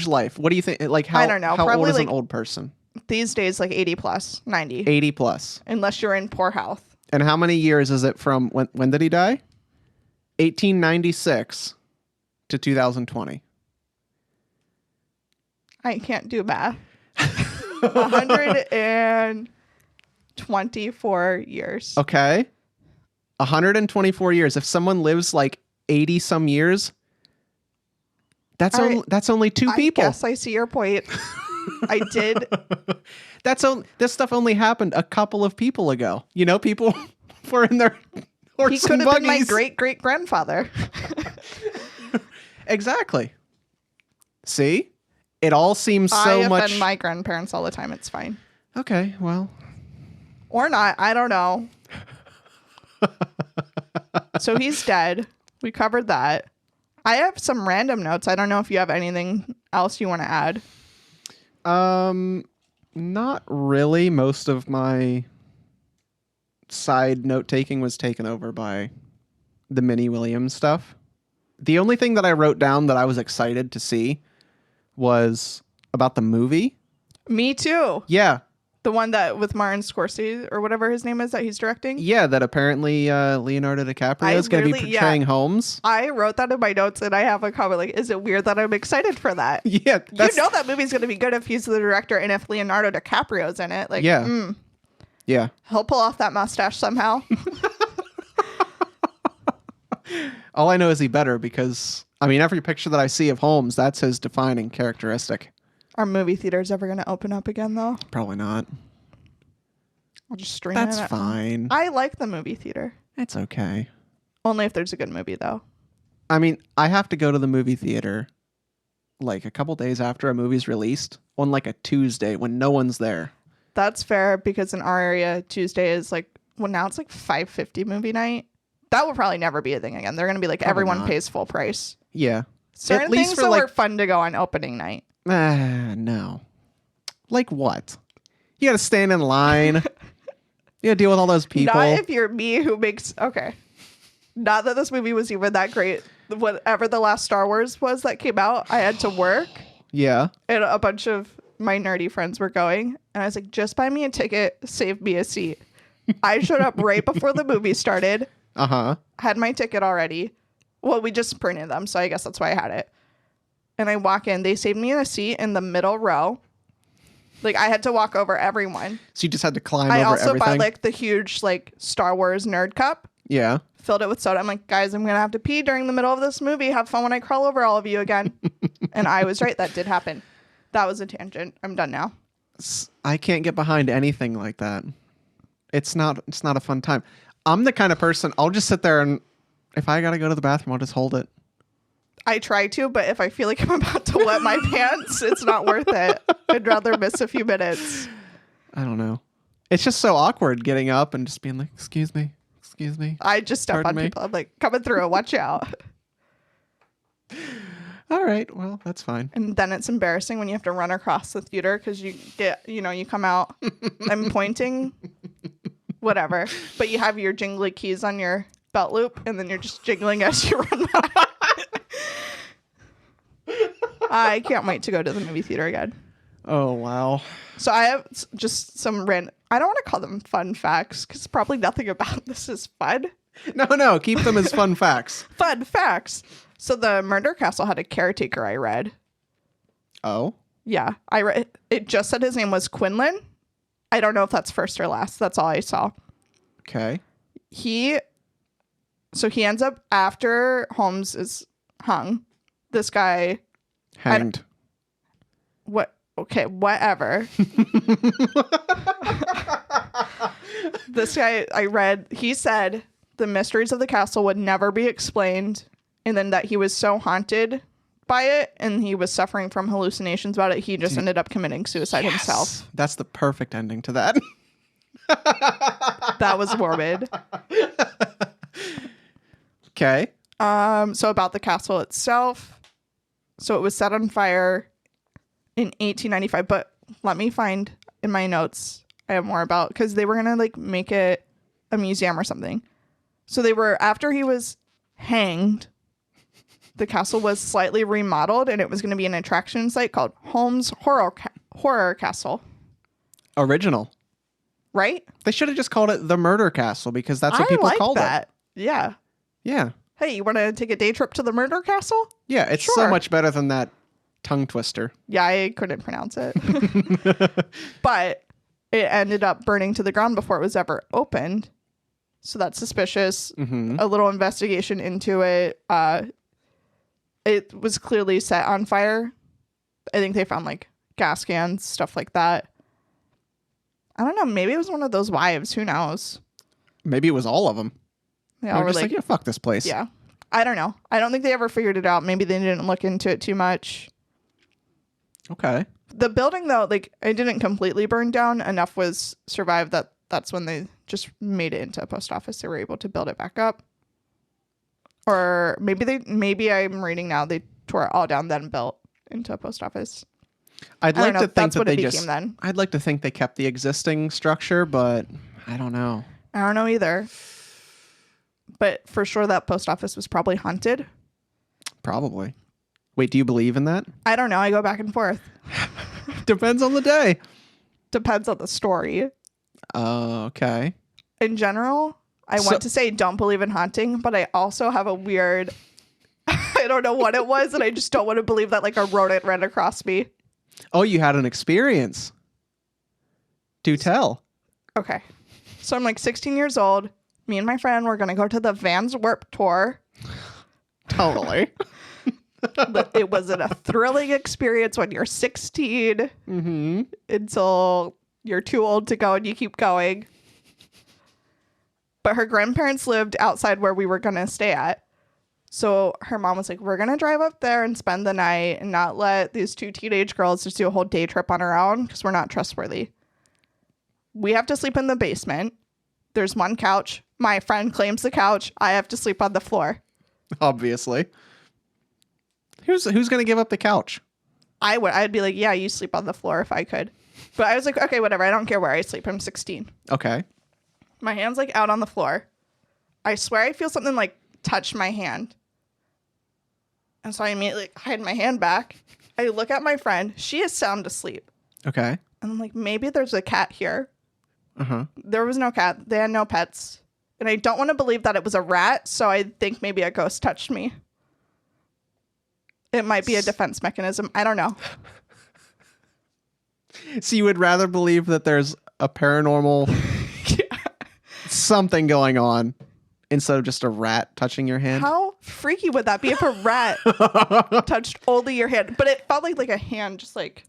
life. What do you think? Like how? I don't know. How Probably old is like an old person? These days, like 80 plus, 90. 80 plus. Unless you're in poor health. And how many years is it from when did he die? 1896 to 2020. I can't do math. 124 years. Okay. 124 years. If someone lives like 80 some years, that's only two people. Yes, I see your point. I did. This stuff only happened a couple of people ago. People were in their horse He could and have been my buggies. great-great-grandfather. Exactly. See? It all seems so I much. offend my grandparents all the time. It's fine. Okay, well. Or not. I don't know. So he's dead. We covered that. I have some random notes. I don't know if you have anything else you want to add. Not really. Most of my side note taking was taken over by the Minnie Williams stuff. The only thing that I wrote down that I was excited to see was about the movie. Me too. Yeah. The one that with Martin Scorsese or whatever his name is that he's directing. Yeah, that apparently Leonardo DiCaprio is going to be portraying Holmes. I wrote that in my notes and I have a comment like, is it weird that I'm excited for that? Yeah. That movie's going to be good if he's the director and if Leonardo DiCaprio's in it. Like, yeah. Yeah. He'll pull off that mustache somehow. All I know is he better because, every picture that I see of Holmes, that's his defining characteristic. Are movie theaters ever going to open up again, though? Probably not. I'll just stream That's it. fine. I like the movie theater. It's okay. Only if there's a good movie, though. I have to go to the movie theater like a couple days after a movie's released on like a Tuesday when no one's there. That's fair because in our area, Tuesday is like, now it's like 5:50 movie night. That will probably never be a thing again. They're going to be like, Probably everyone not. pays full price. Yeah. Certain At least things for are fun to go on opening night. No. Like what? You got to stand in line. You got to deal with all those people. Not if you're me who makes... Okay. Not that this movie was even that great. Whatever the last Star Wars was that came out, I had to work. Yeah. And a bunch of my nerdy friends were going. And I was like, just buy me a ticket, save me a seat. I showed up right before the movie started. Uh-huh. Had my ticket already. Well, we just printed them, so I guess that's why I had it. And I walk in. They saved me a seat in the middle row. Like, I had to walk over everyone. So you just had to climb I over also everything? bought, the huge, Star Wars nerd cup. Yeah. Filled it with soda. I'm like, guys, I'm going to have to pee during the middle of this movie. Have fun when I crawl over all of you again. And I was right. That did happen. That was a tangent. I'm done now. I can't get behind anything like that. It's not a fun time. I'm the kind of person, I'll just sit there and if I got to go to the bathroom, I'll just hold it. I try to, but if I feel like I'm about to wet my pants, it's not worth it. I'd rather miss a few minutes. I don't know. It's just so awkward getting up and just being like, excuse me. I just step Pardon on me? people. I'm like, coming through, watch out. All right, well, that's fine. And then it's embarrassing when you have to run across the theater because you come out, I'm pointing, whatever. But you have your jingly keys on your belt loop, and then you're just jiggling as you run by. I can't wait to go to the movie theater again. Oh, wow. So I have just some random, I don't want to call them fun facts because probably nothing about this is fun. No, keep them as fun facts. Fun facts. So the murder castle had a caretaker, I read. Oh? Yeah, I read. It just said his name was Quinlan. I don't know if that's first or last. That's all I saw. Okay. So he ends up, after Holmes is hung, this guy... Hanged. Okay, whatever. This guy, I read, he said the mysteries of the castle would never be explained, and then that he was so haunted by it and he was suffering from hallucinations about it, he just ended up committing suicide himself. That's the perfect ending to that. That was morbid. Okay. So about the castle itself. So it was set on fire in 1895, but let me find in my notes. I have more about, because they were going to like make it a museum or something. So they were, after he was hanged, the castle was slightly remodeled and it was going to be an attraction site called Holmes Horror Castle. Original. Right? They should have just called it the Murder Castle because that's what I people like called that. it. Yeah. Yeah. Hey, you want to take a day trip to the Murder Castle? Yeah, it's Sure. so much better than that tongue twister. Yeah, I couldn't pronounce it. But it ended up burning to the ground before it was ever opened. So that's suspicious. Mm-hmm. A little investigation into it. It was clearly set on fire. I think they found like gas cans, stuff like that. I don't know. Maybe it was one of those wives. Who knows? Maybe it was all of them. They They all were were just like, yeah, fuck this place. yeah. I don't know. I don't think they ever figured it out. Maybe they didn't look into it too much. Okay. The building, though, like, it didn't completely burn down. Enough was survived that's when they just made it into a post office. They were able to build it back up. Or maybe I'm reading now, they tore it all down, then built into a post office. I'd I don't like know. to think That's that what they it became just. then. I'd like to think they kept the existing structure, but I don't know. I don't know either. But for sure, that post office was probably haunted. Probably. Wait, do you believe in that? I don't know. I go back and forth. Depends on the day. Depends on the story. Okay. In general, I want to say don't believe in haunting, but I also have a weird, I don't know what it was, and I just don't want to believe that like a rodent ran across me. Oh, you had an experience. Do tell. Okay. So I'm like 16 years old. Me and my friend were going to go to the Vans Warped Tour. Totally. It wasn't a thrilling experience when you're 16 Mm-hmm. until you're too old to go and you keep going. But her grandparents lived outside where we were going to stay at. So her mom was like, we're going to drive up there and spend the night and not let these two teenage girls just do a whole day trip on her own because we're not trustworthy. We have to sleep in the basement. There's one couch. My friend claims the couch. I have to sleep on the floor. Obviously. Who's going to give up the couch? I would. I'd be like, yeah, you sleep on the floor if I could. But I was like, okay, whatever. I don't care where I sleep. I'm 16. Okay. My hand's like out on the floor. I swear I feel something like touch my hand. And so I immediately hide my hand back. I look at my friend. She is sound asleep. Okay. And I'm like, maybe there's a cat here. Uh-huh. There was no cat. They had no pets. And I don't want to believe that it was a rat, so I think maybe a ghost touched me. It might be a defense mechanism. I don't know. So you would rather believe that there's a paranormal something going on instead of just a rat touching your hand? How freaky would that be if a rat touched only your hand? But it felt like a hand just like...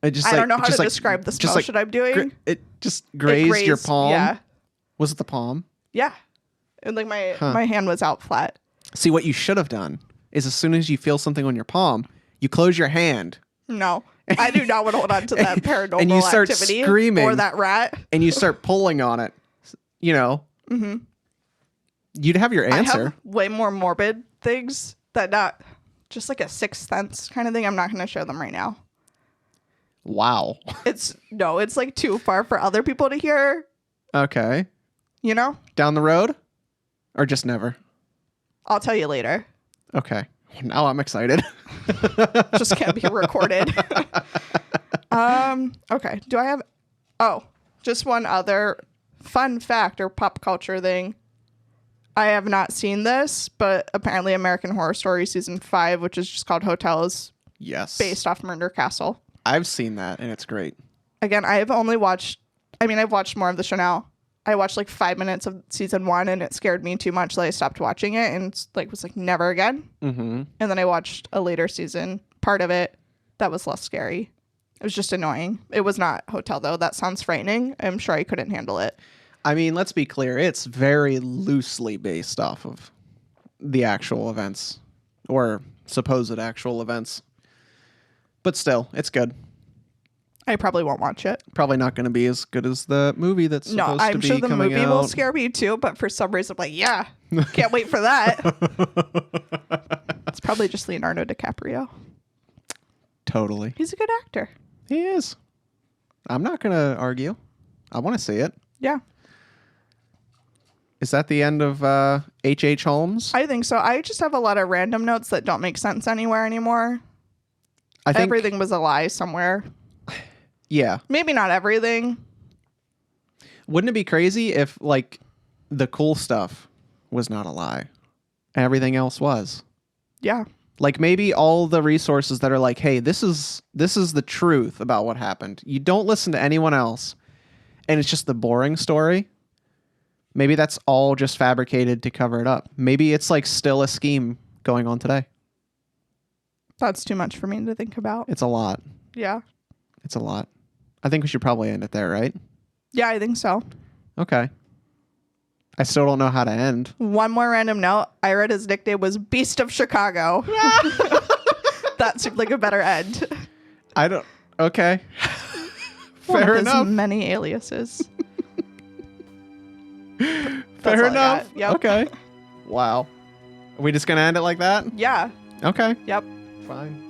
It just I don't know how to just describe this just motion I'm doing. it just grazed your palm? Yeah. Was it the palm? Yeah. And like my hand was out flat. See, what you should have done is as soon as you feel something on your palm, you close your hand No, I do not want to hold on to that paranormal and you start activity screaming or that rat. and you start pulling on it. You know, you'd have your I answer. have way more morbid things that not just like a sixth sense kind of thing. I'm not going to share them right now. Wow. It's like too far for other people to hear, Okay. you know? Down the road or just never? I'll tell you later. Okay. Now I'm excited. Just can't be recorded. Okay. Do I have... Oh, just one other fun fact or pop culture thing. I have not seen this, but apparently American Horror Story Season 5, which is just called Hotel, is Yes. based off Murder Castle. I've seen that and it's great. Again, I've watched more of the show now. I watched like 5 minutes of season 1 and it scared me too much that I stopped watching it and was like never again. Mm-hmm. And then I watched a later season, part of it, that was less scary. It was just annoying. It was not Hotel though. That sounds frightening. I'm sure I couldn't handle it. I mean, let's be clear. It's very loosely based off of the actual events or supposed actual events. But still, it's good. I probably won't watch it. Probably not going to be as good as the movie that's No, supposed to I'm be sure the coming movie out. will scare me too, but for some reason, I'm like, yeah, can't wait for that. It's probably just Leonardo DiCaprio. Totally. He's a good actor. He is. I'm not going to argue. I want to see it. Yeah. Is that the end of H.H. Holmes? I think so. I just have a lot of random notes that don't make sense anywhere anymore. I think Everything was a lie somewhere. Yeah. Maybe not everything. Wouldn't it be crazy if like the cool stuff was not a lie and everything else was? Yeah. Like maybe all the resources that are like, hey, this is the truth about what happened. You don't listen to anyone else and it's just the boring story. Maybe that's all just fabricated to cover it up. Maybe it's like still a scheme going on today. That's too much for me to think about. It's a lot. Yeah. It's a lot. I think we should probably end it there, right? Yeah, I think so. Okay. I still don't know how to end. One more random note. I read his nickname was Beast of Chicago. That seemed like a better end. I don't... Okay. One Fair of his enough. many aliases. Fair all I enough. got. Yep. Okay. Wow. Are we just going to end it like that? Yeah. Okay. Yep. Fine.